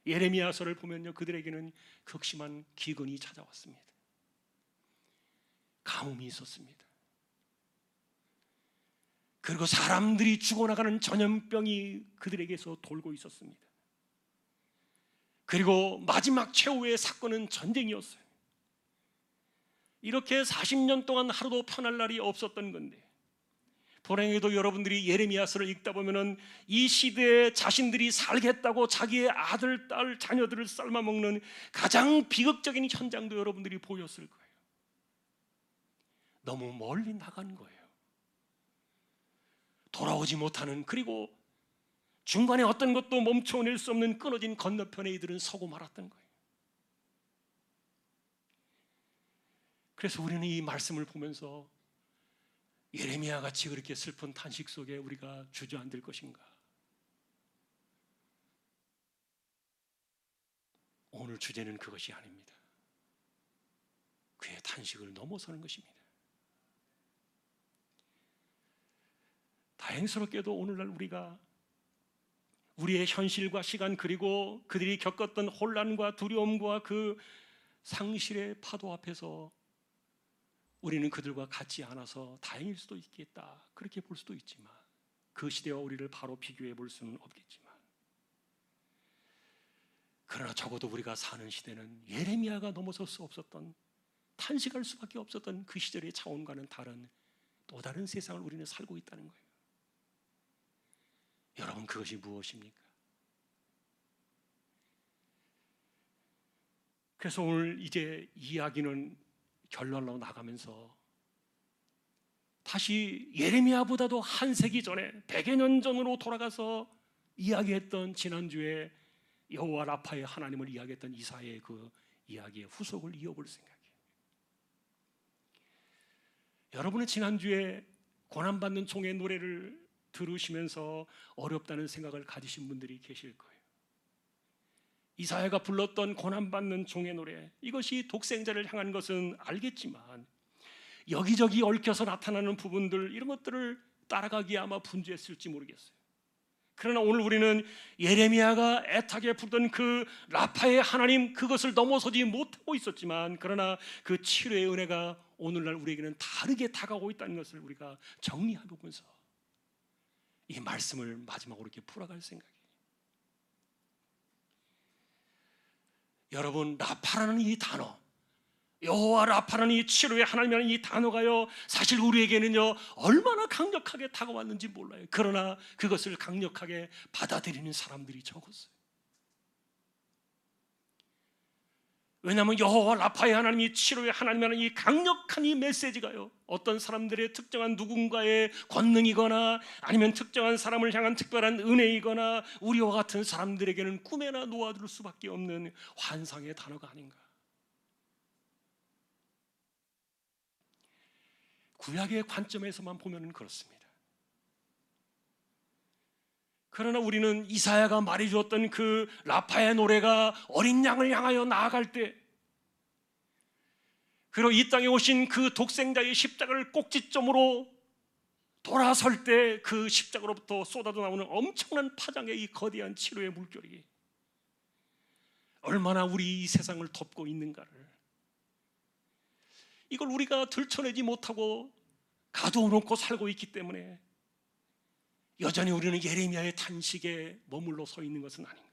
예레미야서를 보면요, 그들에게는 극심한 기근이 찾아왔습니다. 가뭄이 있었습니다. 그리고 사람들이 죽어나가는 전염병이 그들에게서 돌고 있었습니다. 그리고 마지막 최후의 사건은 전쟁이었어요. 이렇게 40년 동안 하루도 편할 날이 없었던 건데, 불행히도 여러분들이 예레미야서를 읽다 보면은 이 시대에 자신들이 살겠다고 자기의 아들, 딸, 자녀들을 삶아먹는 가장 비극적인 현장도 여러분들이 보였을 거예요. 너무 멀리 나간 거예요. 돌아오지 못하는, 그리고 중간에 어떤 것도 멈춰낼 수 없는 끊어진 건너편에 이들은 서고 말았던 거예요. 그래서 우리는 이 말씀을 보면서 예레미야 같이 그렇게 슬픈 탄식 속에 우리가 주저앉을 것인가? 오늘 주제는 그것이 아닙니다. 그의 탄식을 넘어서는 것입니다. 다행스럽게도 오늘날 우리가 우리의 현실과 시간 그리고 그들이 겪었던 혼란과 두려움과 그 상실의 파도 앞에서 우리는 그들과 같지 않아서 다행일 수도 있겠다, 그렇게 볼 수도 있지만 그 시대와 우리를 바로 비교해 볼 수는 없겠지만, 그러나 적어도 우리가 사는 시대는 예레미야가 넘어설 수 없었던, 탄식할 수밖에 없었던 그 시절의 차원과는 다른 또 다른 세상을 우리는 살고 있다는 거예요. 여러분, 그것이 무엇입니까? 그래서 오늘 이제 이야기는 결론으로 나가면서 다시 예레미야보다도 한 세기 전에 100여 년 전으로 돌아가서 이야기했던 지난주에 여호와 라파의 하나님을 이야기했던 이사야의 그 이야기의 후속을 이어볼 생각이에요. 여러분은 지난주에 고난받는 종의 노래를 들으시면서 어렵다는 생각을 가지신 분들이 계실 거예요. 이사야가 불렀던 고난받는 종의 노래, 이것이 독생자를 향한 것은 알겠지만 여기저기 얽혀서 나타나는 부분들, 이런 것들을 따라가기에 아마 분주했을지 모르겠어요. 그러나 오늘 우리는 예레미야가 애타게 부르던 그 라파의 하나님, 그것을 넘어서지 못하고 있었지만 그러나 그 치료의 은혜가 오늘날 우리에게는 다르게 다가오고 있다는 것을 우리가 정리해보면서 이 말씀을 마지막으로 이렇게 풀어갈 생각이에요. 여러분, 라파라는 이 단어, 여호와 라파라는 이 치료의 하나님이라는 이 단어가요, 사실 우리에게는요 얼마나 강력하게 다가왔는지 몰라요. 그러나 그것을 강력하게 받아들이는 사람들이 적었어요. 왜냐하면 여호와 라파의 하나님이 치료의 하나님이라는 이 강력한 이 메시지가요, 어떤 사람들의 특정한 누군가의 권능이거나 아니면 특정한 사람을 향한 특별한 은혜이거나 우리와 같은 사람들에게는 꿈에나 놓아둘 수밖에 없는 환상의 단어가 아닌가. 구약의 관점에서만 보면 그렇습니다. 그러나 우리는 이사야가 말해주었던 그 라파의 노래가 어린 양을 향하여 나아갈 때, 그리고 이 땅에 오신 그 독생자의 십자가를 꼭지점으로 돌아설 때 그 십자가로부터 쏟아져 나오는 엄청난 파장의 이 거대한 치료의 물결이 얼마나 우리 이 세상을 덮고 있는가를, 이걸 우리가 들춰내지 못하고 가두어놓고 살고 있기 때문에 여전히 우리는 예레미야의 탄식에 머물러 서 있는 것은 아닌가.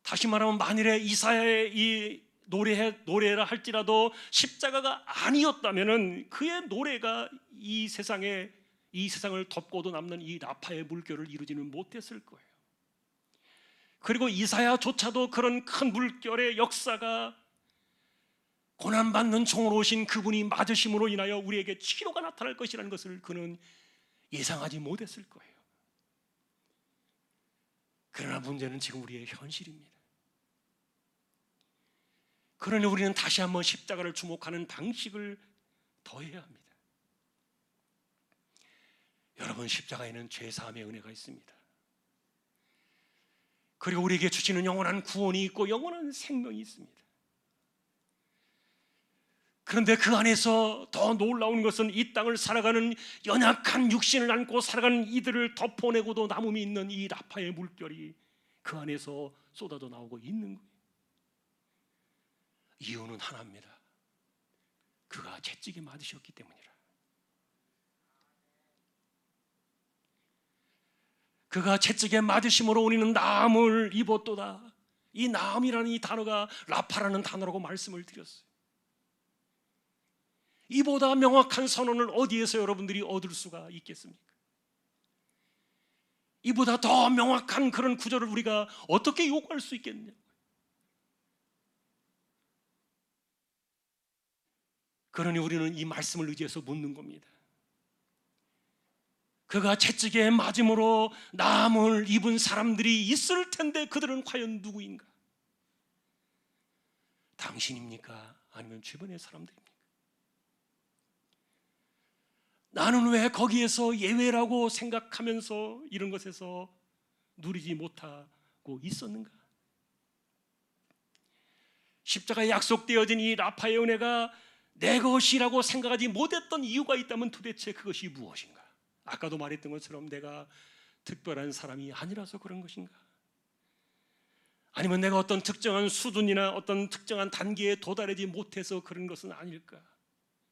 다시 말하면 만일에 이사야의 이 노래라 할지라도 십자가가 아니었다면 그의 노래가 이 세상을 덮고도 남는 이 라파의 물결을 이루지는 못했을 거예요. 그리고 이사야조차도 그런 큰 물결의 역사가 고난받는 종으로 오신 그분이 맞으심으로 인하여 우리에게 치료가 나타날 것이라는 것을 그는 예상하지 못했을 거예요. 그러나 문제는 지금 우리의 현실입니다. 그러니 우리는 다시 한번 십자가를 주목하는 방식을 더해야 합니다. 여러분, 십자가에는 죄사함의 은혜가 있습니다. 그리고 우리에게 주시는 영원한 구원이 있고 영원한 생명이 있습니다. 그런데 그 안에서 더 놀라운 것은 이 땅을 살아가는 연약한 육신을 안고 살아가는 이들을 덮어내고도 남음이 있는 이 라파의 물결이 그 안에서 쏟아져 나오고 있는 거예요. 이유는 하나입니다. 그가 채찍에 맞으셨기 때문이라. 그가 채찍에 맞으심으로 우리는 나음을 입었도다. 이 나음이라는 이 단어가 라파라는 단어라고 말씀을 드렸어요. 이보다 명확한 선언을 어디에서 여러분들이 얻을 수가 있겠습니까? 이보다 더 명확한 그런 구절을 우리가 어떻게 요구할 수 있겠느냐? 그러니 우리는 이 말씀을 의지해서 묻는 겁니다. 그가 채찍에 맞음으로 남을 입은 사람들이 있을 텐데 그들은 과연 누구인가? 당신입니까? 아니면 주변의 사람들입니까? 나는 왜 거기에서 예외라고 생각하면서 이런 것에서 누리지 못하고 있었는가? 십자가에 약속되어진 이 라파의 은혜가 내 것이라고 생각하지 못했던 이유가 있다면 도대체 그것이 무엇인가? 아까도 말했던 것처럼 내가 특별한 사람이 아니라서 그런 것인가? 아니면 내가 어떤 특정한 수준이나 어떤 특정한 단계에 도달하지 못해서 그런 것은 아닐까?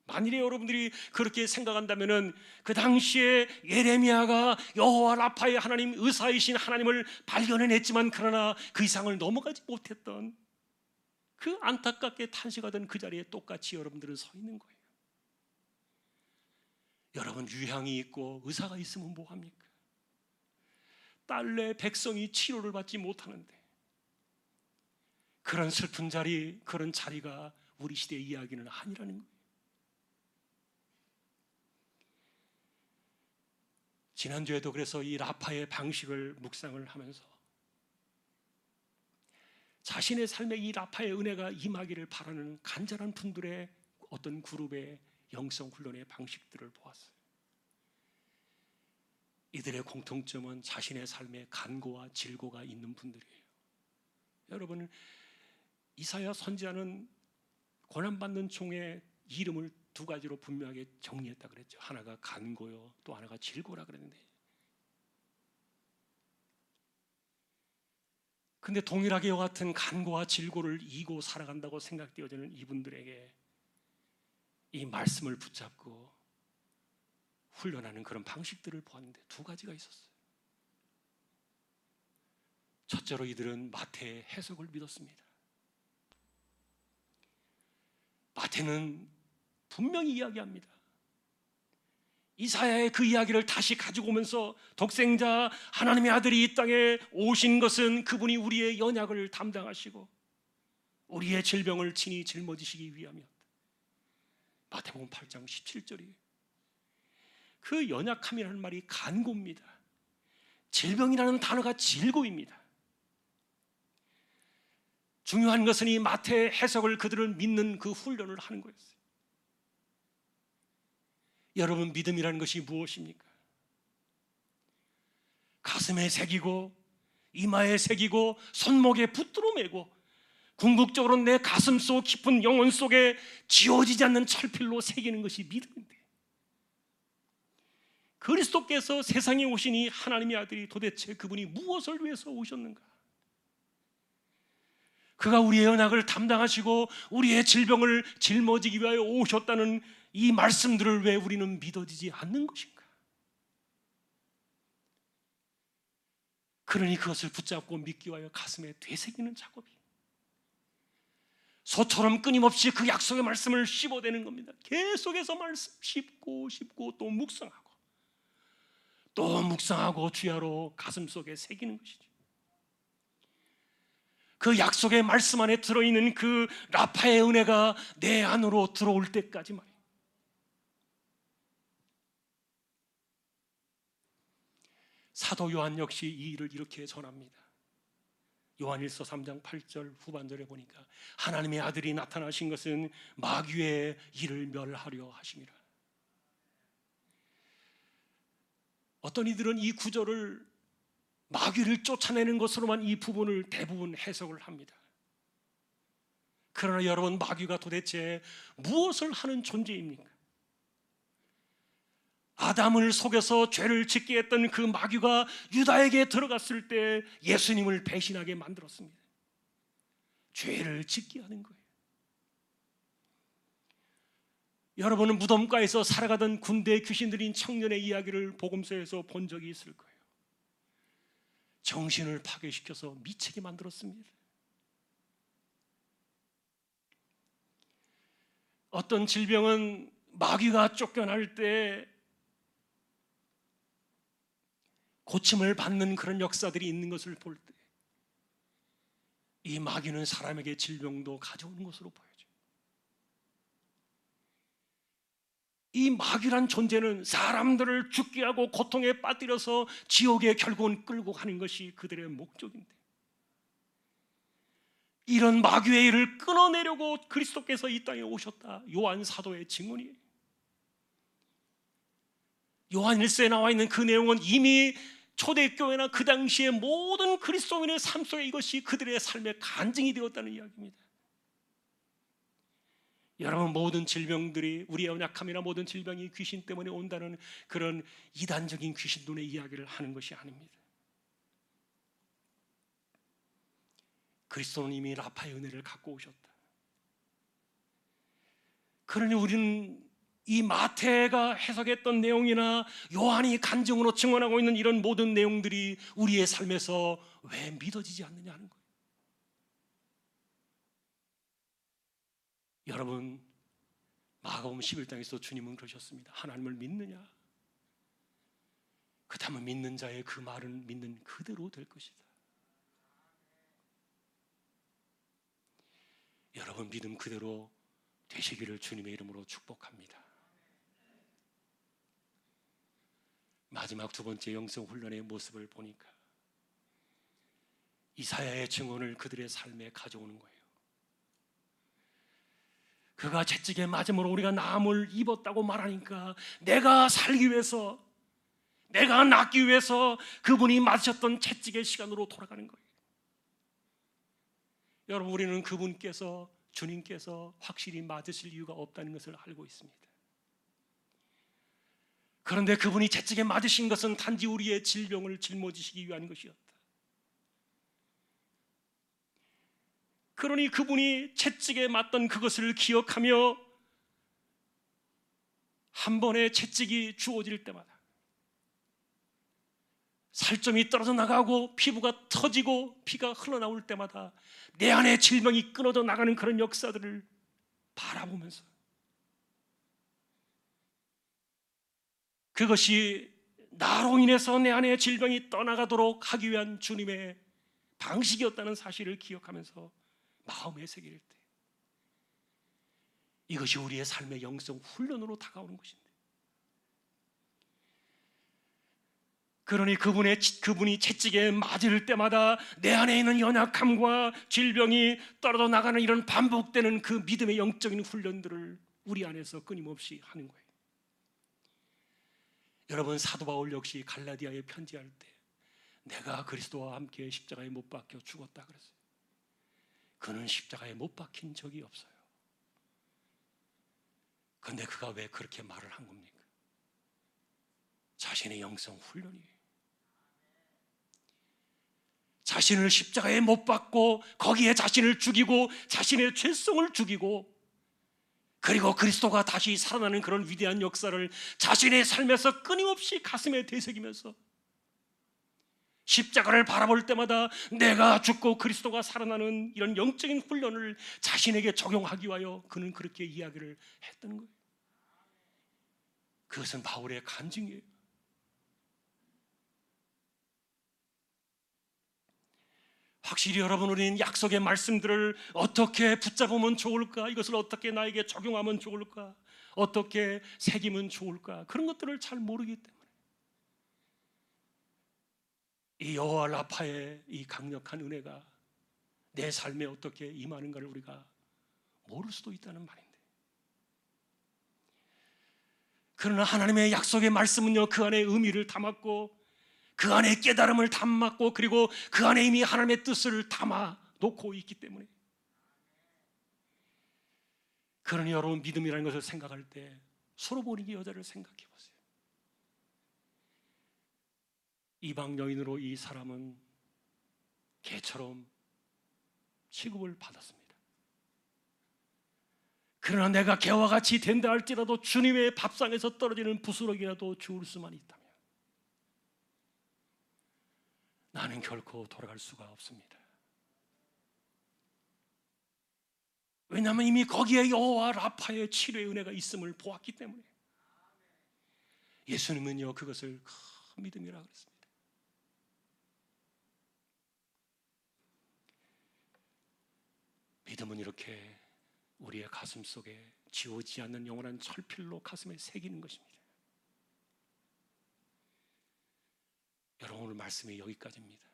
만일에 여러분들이 그렇게 생각한다면 그 당시에 예레미야가 여호와 라파의 하나님, 의사이신 하나님을 발견해냈지만 그러나 그 이상을 넘어가지 못했던 그 안타깝게 탄식하던 그 자리에 똑같이 여러분들은 서 있는 거예요. 여러분, 유향이 있고 의사가 있으면 뭐합니까? 딸내 백성이 치료를 받지 못하는데 그런 슬픈 자리, 그런 자리가 우리 시대의 이야기는 아니라는 거예요. 지난주에도 그래서 이 라파의 방식을 묵상을 하면서 자신의 삶에 이 라파의 은혜가 임하기를 바라는 간절한 분들의 어떤 그룹의 영성 훈련의 방식들을 보았어요. 이들의 공통점은 자신의 삶에 간고와 질고가 있는 분들이에요. 여러분, 이사야 선지자는 고난받는 종의 이름을 두 가지로 분명하게 정리했다 그랬죠. 하나가 간고요, 또 하나가 질고라 그랬는데, 근데 동일하게 이와 같은 간고와 질고를 이고 살아간다고 생각되어지는 이분들에게 이 말씀을 붙잡고 훈련하는 그런 방식들을 보았는데 두 가지가 있었어요. 첫째로 이들은 마태의 해석을 믿었습니다. 마태는 분명히 이야기합니다. 이사야의 그 이야기를 다시 가지고 오면서 독생자 하나님의 아들이 이 땅에 오신 것은 그분이 우리의 연약을 담당하시고 우리의 질병을 친히 짊어지시기 위함이었다. 마태복음 8장 17절이에요. 그 연약함이라는 말이 간고입니다. 질병이라는 단어가 질고입니다. 중요한 것은 이 마태의 해석을 그들을 믿는 그 훈련을 하는 거였어요. 여러분, 믿음이라는 것이 무엇입니까? 가슴에 새기고 이마에 새기고 손목에 붙들어 매고 궁극적으로 내 가슴 속 깊은 영혼 속에 지워지지 않는 철필로 새기는 것이 믿음인데, 그리스도께서 세상에 오신 이 하나님의 아들이 도대체 그분이 무엇을 위해서 오셨는가? 그가 우리의 연약을 담당하시고 우리의 질병을 짊어지기 위하여 오셨다는 이 말씀들을 왜 우리는 믿어지지 않는 것인가? 그러니 그것을 붙잡고 믿기 위하여 가슴에 되새기는 작업이, 소처럼 끊임없이 그 약속의 말씀을 씹어대는 겁니다. 계속해서 말씀 씹고 또 묵상하고 또 묵상하고 주야로 가슴속에 새기는 것이죠. 그 약속의 말씀 안에 들어있는 그 라파의 은혜가 내 안으로 들어올 때까지 말이에요. 사도 요한 역시 이 일을 이렇게 전합니다. 요한일서 3장 8절 후반절에 보니까 하나님의 아들이 나타나신 것은 마귀의 일을 멸하려 하심이라. 어떤 이들은 이 구절을 마귀를 쫓아내는 것으로만 이 부분을 대부분 해석을 합니다. 그러나 여러분, 마귀가 도대체 무엇을 하는 존재입니까? 아담을 속여서 죄를 짓게 했던 그 마귀가 유다에게 들어갔을 때 예수님을 배신하게 만들었습니다. 죄를 짓게 하는 거예요. 여러분은 무덤가에서 살아가던 군대 귀신들인 청년의 이야기를 복음서에서 본 적이 있을 거예요. 정신을 파괴시켜서 미치게 만들었습니다. 어떤 질병은 마귀가 쫓겨날 때 고침을 받는 그런 역사들이 있는 것을 볼 때 이 마귀는 사람에게 질병도 가져오는 것으로 보여져요. 이 마귀란 존재는 사람들을 죽게 하고 고통에 빠뜨려서 지옥에 결국은 끌고 가는 것이 그들의 목적인데, 이런 마귀의 일을 끊어내려고 그리스도께서 이 땅에 오셨다. 요한 사도의 증언이에요. 요한 1서에 나와 있는 그 내용은 이미 초대교회나 그 당시의 모든 그리스도인의 삶 속에 이것이 그들의 삶의 간증이 되었다는 이야기입니다. 여러분, 모든 질병들이, 우리의 연약함이나 모든 질병이 귀신 때문에 온다는 그런 이단적인 귀신론의 이야기를 하는 것이 아닙니다. 그리스도는 이미 라파의 은혜를 갖고 오셨다. 그러니 우리는 이 마태가 해석했던 내용이나 요한이 간증으로 증언하고 있는 이런 모든 내용들이 우리의 삶에서 왜 믿어지지 않느냐 하는 거예요. 여러분, 마가복음 11장에서 주님은 그러셨습니다. 하나님을 믿느냐? 그렇다면 믿는 자의 그 말은 믿는 그대로 될 것이다. 여러분, 믿음 그대로 되시기를 주님의 이름으로 축복합니다. 마지막 두 번째 영성 훈련의 모습을 보니까 이사야의 증언을 그들의 삶에 가져오는 거예요. 그가 채찍에 맞음으로 우리가 나음을 입었다고 말하니까 내가 살기 위해서, 내가 낫기 위해서 그분이 맞으셨던 채찍의 시간으로 돌아가는 거예요. 여러분, 우리는 그분께서, 주님께서 확실히 맞으실 이유가 없다는 것을 알고 있습니다. 그런데 그분이 채찍에 맞으신 것은 단지 우리의 질병을 짊어지시기 위한 것이었다. 그러니 그분이 채찍에 맞던 그것을 기억하며 한 번의 채찍이 주어질 때마다 살점이 떨어져 나가고 피부가 터지고 피가 흘러나올 때마다 내 안에 질병이 끊어져 나가는 그런 역사들을 바라보면서, 그것이 나로 인해서 내 안에 질병이 떠나가도록 하기 위한 주님의 방식이었다는 사실을 기억하면서 마음에 새길 때, 이것이 우리의 삶의 영성 훈련으로 다가오는 것인데, 그러니 그분이 채찍에 맞을 때마다 내 안에 있는 연약함과 질병이 떨어져 나가는 이런 반복되는 그 믿음의 영적인 훈련들을 우리 안에서 끊임없이 하는 거예요. 여러분, 사도 바울 역시 갈라디아에 편지할 때 내가 그리스도와 함께 십자가에 못 박혀 죽었다 그랬어요. 그는 십자가에 못 박힌 적이 없어요. 그런데 그가 왜 그렇게 말을 한 겁니까? 자신의 영성 훈련이에요. 자신을 십자가에 못 박고 거기에 자신을 죽이고 자신의 죄성을 죽이고, 그리고 그리스도가 다시 살아나는 그런 위대한 역사를 자신의 삶에서 끊임없이 가슴에 되새기면서 십자가를 바라볼 때마다 내가 죽고 그리스도가 살아나는 이런 영적인 훈련을 자신에게 적용하기 위하여 그는 그렇게 이야기를 했던 거예요. 그것은 바울의 간증이에요. 확실히 여러분, 우리는 약속의 말씀들을 어떻게 붙잡으면 좋을까? 이것을 어떻게 나에게 적용하면 좋을까? 어떻게 새기면 좋을까? 그런 것들을 잘 모르기 때문에 이 여호와 라파의 이 강력한 은혜가 내 삶에 어떻게 임하는가를 우리가 모를 수도 있다는 말인데, 그러나 하나님의 약속의 말씀은요, 그 안에 의미를 담았고 그 안에 깨달음을 담았고, 그리고 그 안에 이미 하나님의 뜻을 담아 놓고 있기 때문에, 그러니 여러분, 믿음이라는 것을 생각할 때 소로보니 여자를 생각해 보세요. 이방 여인으로 이 사람은 개처럼 취급을 받았습니다. 그러나 내가 개와 같이 된다 할지라도 주님의 밥상에서 떨어지는 부스러기라도 주울 수만 있다면 나는 결코 돌아갈 수가 없습니다. 왜냐하면 이미 거기에 여호와 라파의 치료의 은혜가 있음을 보았기 때문에. 예수님은요, 그것을 큰 믿음이라 그랬습니다. 믿음은 이렇게 우리의 가슴 속에 지워지지 않는 영원한 철필로 가슴에 새기는 것입니다. 여러분, 오늘 말씀이 여기까지입니다.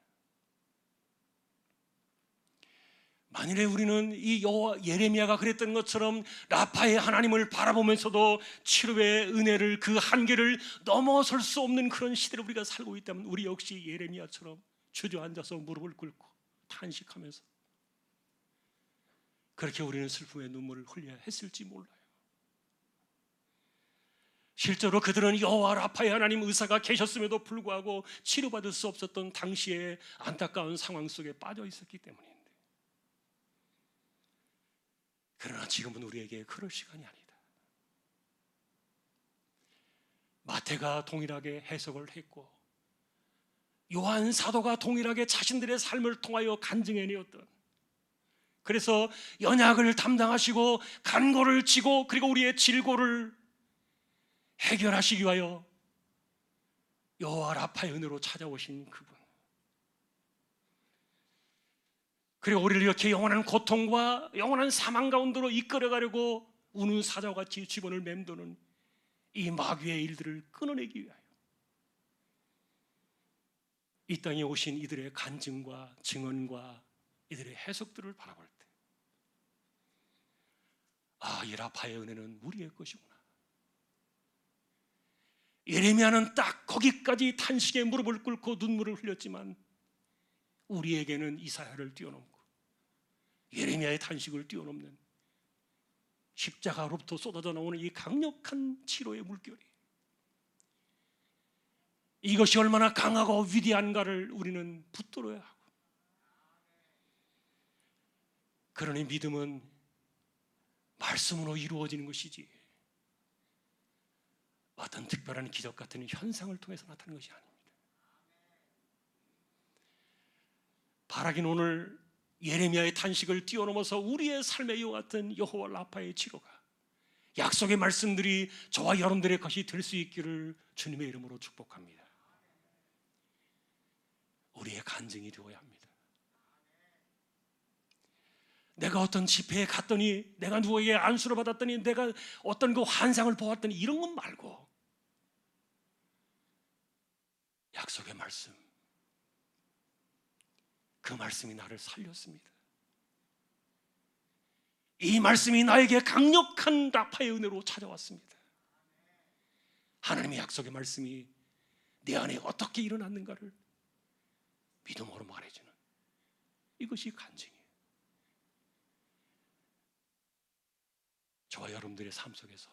만일에 우리는 이 예레미야가 그랬던 것처럼 라파의 하나님을 바라보면서도 치료의 은혜를, 그 한계를 넘어설 수 없는 그런 시대를 우리가 살고 있다면, 우리 역시 예레미야처럼 주저앉아서 무릎을 꿇고 탄식하면서 그렇게 우리는 슬픔의 눈물을 흘려야 했을지 몰라요. 실제로 그들은 여호와 라파의 하나님 의사가 계셨음에도 불구하고 치료받을 수 없었던 당시의 안타까운 상황 속에 빠져 있었기 때문입니다. 그러나 지금은 우리에게 그럴 시간이 아니다. 마태가 동일하게 해석을 했고 요한 사도가 동일하게 자신들의 삶을 통하여 간증해내었던, 그래서 연약을 담당하시고 간고를 지고 그리고 우리의 질고를 해결하시기 위하여 여호와 라파의 은혜로 찾아오신 그분, 그리고 우리를 이렇게 영원한 고통과 영원한 사망 가운데로 이끌어가려고 우는 사자같이 주변을 맴도는 이 마귀의 일들을 끊어내기 위하여 이 땅에 오신 이들의 간증과 증언과 이들의 해석들을 바라볼 때, 아, 이 라파의 은혜는 우리의 것이구나. 예레미야는 딱 거기까지 탄식에 무릎을 꿇고 눈물을 흘렸지만 우리에게는 이사야를 뛰어넘고 예레미야의 탄식을 뛰어넘는 십자가로부터 쏟아져 나오는 이 강력한 치료의 물결이, 이것이 얼마나 강하고 위대한가를 우리는 붙들어야 하고, 그러니 믿음은 말씀으로 이루어지는 것이지 어떤 특별한 기적 같은 현상을 통해서 나타나는 것이 아닙니다. 바라긴 오늘 예레미야의 탄식을 뛰어넘어서 우리의 삶의 이와 같은 여호와 라파의 치료가, 약속의 말씀들이 저와 여러분들의 것이 될 수 있기를 주님의 이름으로 축복합니다. 우리의 간증이 되어야 합니다. 내가 어떤 집회에 갔더니, 내가 누구에게 안수를 받았더니, 내가 어떤 그 환상을 보았더니 이런 것 말고 약속의 말씀, 그 말씀이 나를 살렸습니다. 이 말씀이 나에게 강력한 라파의 은혜로 찾아왔습니다. 하나님의 약속의 말씀이 내 안에 어떻게 일어났는가를 믿음으로 말해주는, 이것이 간증이에요. 저와 여러분들의 삶 속에서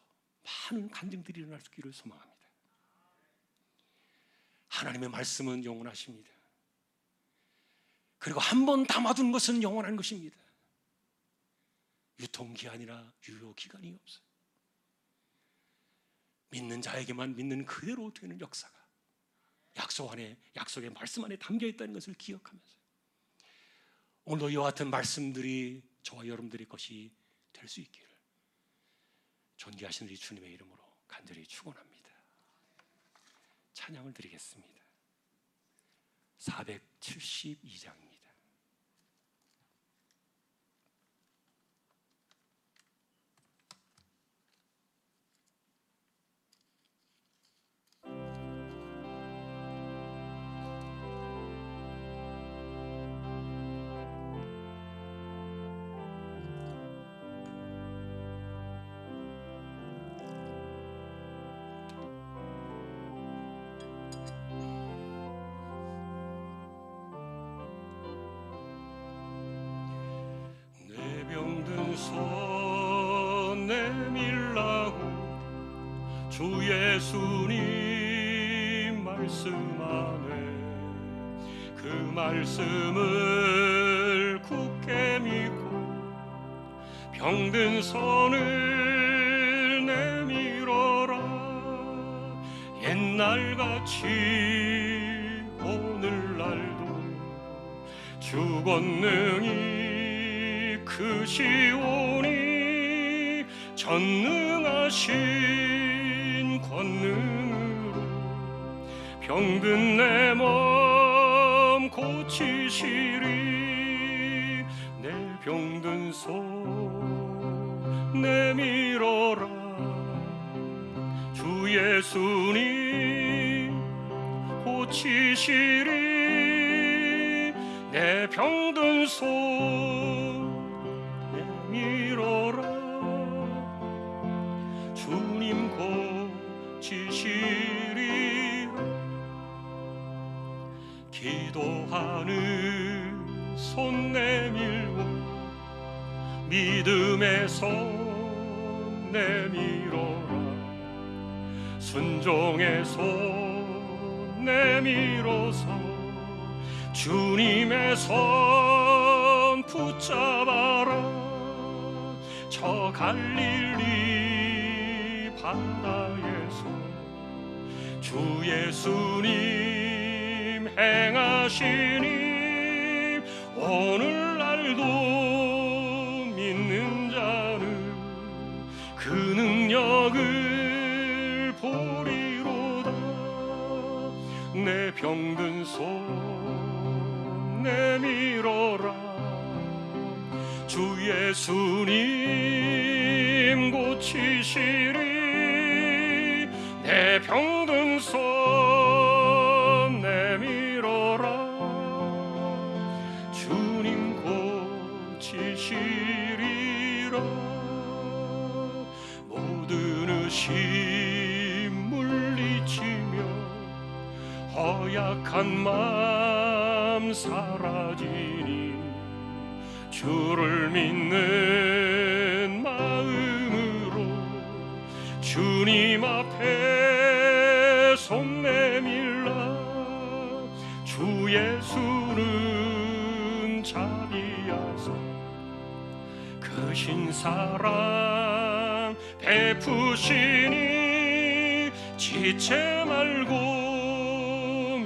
많은 간증들이 일어날 수 있기를 소망합니다. 하나님의 말씀은 영원하십니다. 그리고 한 번 담아둔 것은 영원한 것입니다. 유통기한이나 유효기간이 없어요. 믿는 자에게만 믿는 그대로 되는 역사가 약속 안에, 약속의 말씀 안에 담겨 있다는 것을 기억하면서 오늘도 이와 같은 말씀들이 저와 여러분들의 것이 될 수 있기를 존귀하신 우리 주님의 이름으로 간절히 축원합니다. 찬양을 드리겠습니다. 472장입니다. 손 내밀라고 주 예수님 말씀 안에, 그 말씀을 굳게 믿고 병든 손을 내밀어라. 옛날같이 오늘날도 주 권능이 크시오니 전능하신 권능으로 병든 내 몸 고치시리. 내 병든 손 내밀어라. 주 예수님 고치시리. 내 병든 손 내밀어라. 주님 고치시리라. 기도하는 손 내밀고 믿음의 손 내밀어라. 순종의 손 내밀어서 주님의 손 붙잡아라. 저 갈릴리 바다에서 주 예수님 행하시니 오늘날도 믿는 자는 그 능력을 보리로다. 내 병든 손 내밀어라. 주 예수님 고치시리. 내 병든 손 내밀어라. 주님 고치시리라. 모든 의심 물리치며 허약한 마음 사라지니 주를 믿는 마음으로 주님 앞에 손 내밀라. 주 예수는 자비하사 크신 사랑 베푸시니 지체 말고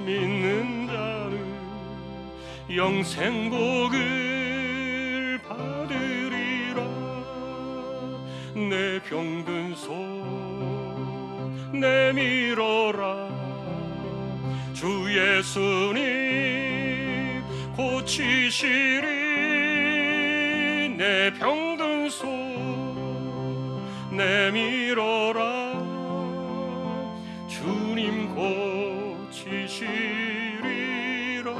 믿는 자는 영생복을 받으리라. 내 병든 손 내밀어라. 주 예수님 고치시리. 내 병든 손 내밀어라. 주님 고치시리라.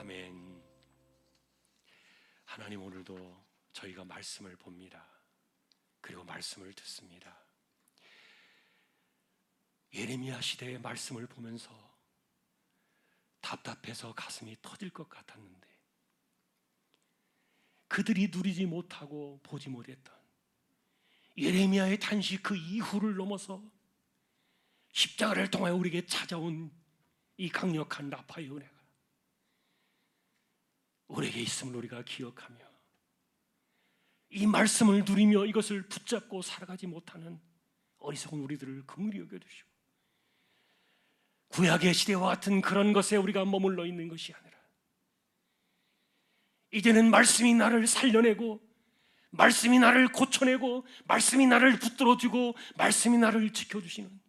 아멘. 하나님, 오늘도 저희가 말씀을 봅니다. 그리고 말씀을 듣습니다. 예레미야 시대의 말씀을 보면서 답답해서 가슴이 터질 것 같았는데, 그들이 누리지 못하고 보지 못했던 예레미야의 탄식 그 이후를 넘어서 십자가를 통하여 우리에게 찾아온 이 강력한 라파의 은혜가 우리에게 있음을 우리가 기억하며 이 말씀을 누리며 이것을 붙잡고 살아가지 못하는 어리석은 우리들을 긍휼히 여겨주시고, 구약의 시대와 같은 그런 것에 우리가 머물러 있는 것이 아니라 이제는 말씀이 나를 살려내고, 말씀이 나를 고쳐내고, 말씀이 나를 붙들어주고, 말씀이 나를 지켜주시는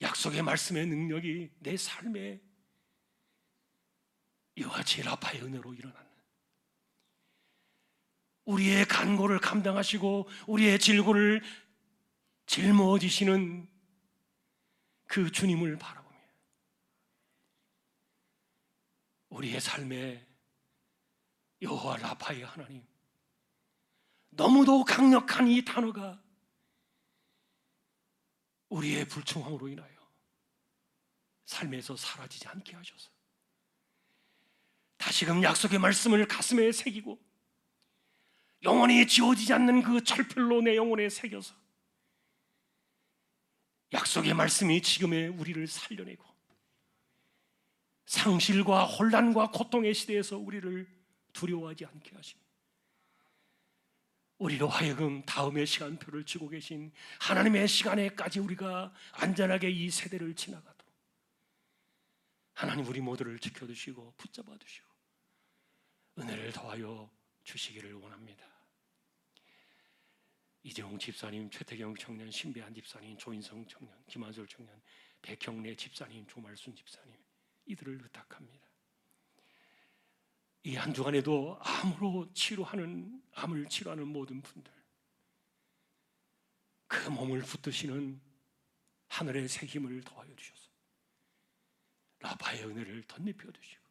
약속의 말씀의 능력이 내 삶에 이와 같이 라파의 은혜로 일어나는, 우리의 간고를 감당하시고 우리의 질고를 짊어지시는 그 주님을 바라보며 우리의 삶에 여호와 라파의 하나님, 너무도 강력한 이 단어가 우리의 불충함으로 인하여 삶에서 사라지지 않게 하셔서 다시금 약속의 말씀을 가슴에 새기고 영원히 지워지지 않는 그 철필로 내 영혼에 새겨서 약속의 말씀이 지금의 우리를 살려내고 상실과 혼란과 고통의 시대에서 우리를 두려워하지 않게 하십니다. 우리로 하여금 다음의 시간표를 쥐고 계신 하나님의 시간에까지 우리가 안전하게 이 세대를 지나가도록 하나님 우리 모두를 지켜주시고 붙잡아 주시고 은혜를 더하여 주시기를 원합니다. 이재홍 집사님, 최태경 청년, 신배한 집사님, 조인성 청년, 김한솔 청년, 백형래 집사님, 조말순 집사님, 이들을 의탁합니다. 이 한 주간에도 암을 치료하는 모든 분들, 그 몸을 붙드시는 하늘의 새 힘을 더하여 주셔서 라파의 은혜를 덧입혀 주시고,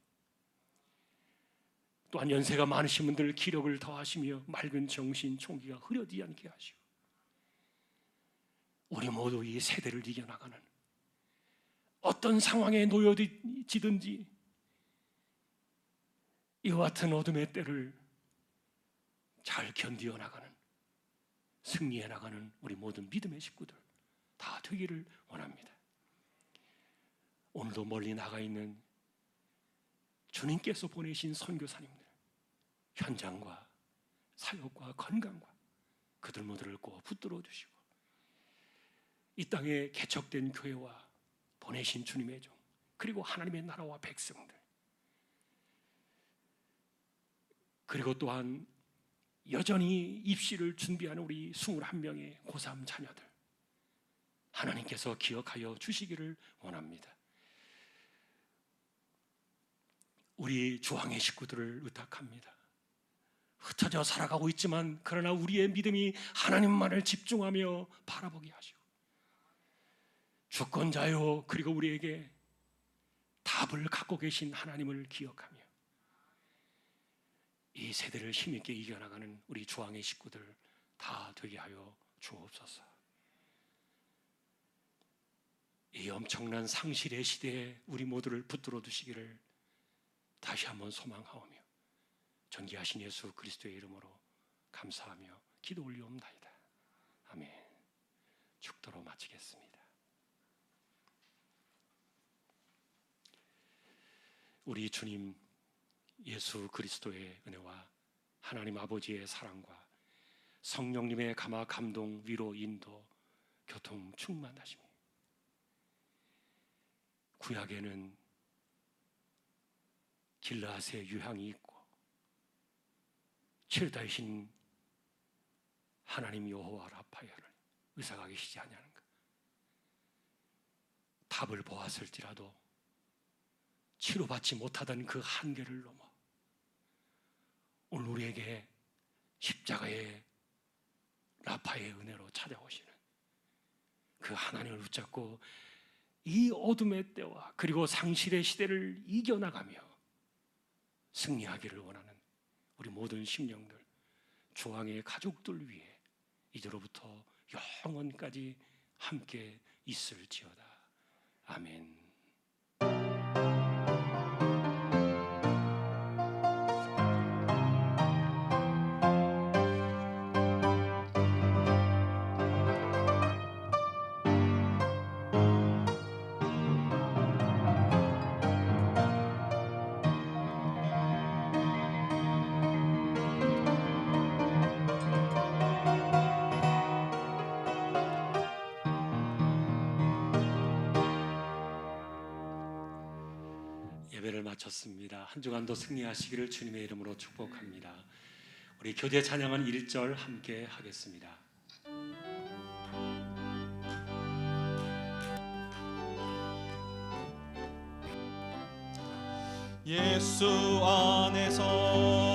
또한 연세가 많으신 분들 기력을 더하시며 맑은 정신 총기가 흐려지지 않게 하시고, 우리 모두 이 세대를 이겨나가는, 어떤 상황에 놓여지든지 이와 같은 어둠의 때를 잘 견디어 나가는, 승리해 나가는 우리 모든 믿음의 식구들 다 되기를 원합니다. 오늘도 멀리 나가 있는 주님께서 보내신 선교사님들, 현장과 사역과 건강과 그들 모두를 꼭 붙들어 주시고, 이 땅에 개척된 교회와 보내신 주님의 종, 그리고 하나님의 나라와 백성들, 그리고 또한 여전히 입시를 준비하는 우리 21명의 고3 자녀들, 하나님께서 기억하여 주시기를 원합니다. 우리 주왕의 식구들을 의탁합니다. 흩어져 살아가고 있지만 그러나 우리의 믿음이 하나님만을 집중하며 바라보게 하시고, 주권자요 그리고 우리에게 답을 갖고 계신 하나님을 기억하며 이 세대를 힘있게 이겨나가는 우리 주왕의 식구들 다 되게 하여 주옵소서. 이 엄청난 상실의 시대에 우리 모두를 붙들어 두시기를 다시 한번 소망하오며, 존귀하신 예수 그리스도의 이름으로 감사하며 기도 올리옵나이다. 아멘. 축도로 마치겠습니다. 우리 주님 예수 그리스도의 은혜와 하나님 아버지의 사랑과 성령님의 감화 감동 위로 인도 교통 충만하심이, 구약에는 길르앗의 유향이 있고 치료다이신 하나님 여호와 라파엘을 의사가 계시지 아니하는가. 답을 보았을지라도 치료받지 못하던 그 한계를 넘어 오늘 우리에게 십자가의 라파의 은혜로 찾아오시는 그 하나님을 붙잡고 이 어둠의 때와 그리고 상실의 시대를 이겨나가며 승리하기를 원하는 우리 모든 심령들, 주왕의 가족들 위해 이제로부터 영원까지 함께 있을지어다. 아멘. 예배를 마쳤습니다. 한 주간도 승리하시기를 주님의 이름으로 축복합니다. 우리 교제 찬양은 1절 함께 하겠습니다. 예수 안에서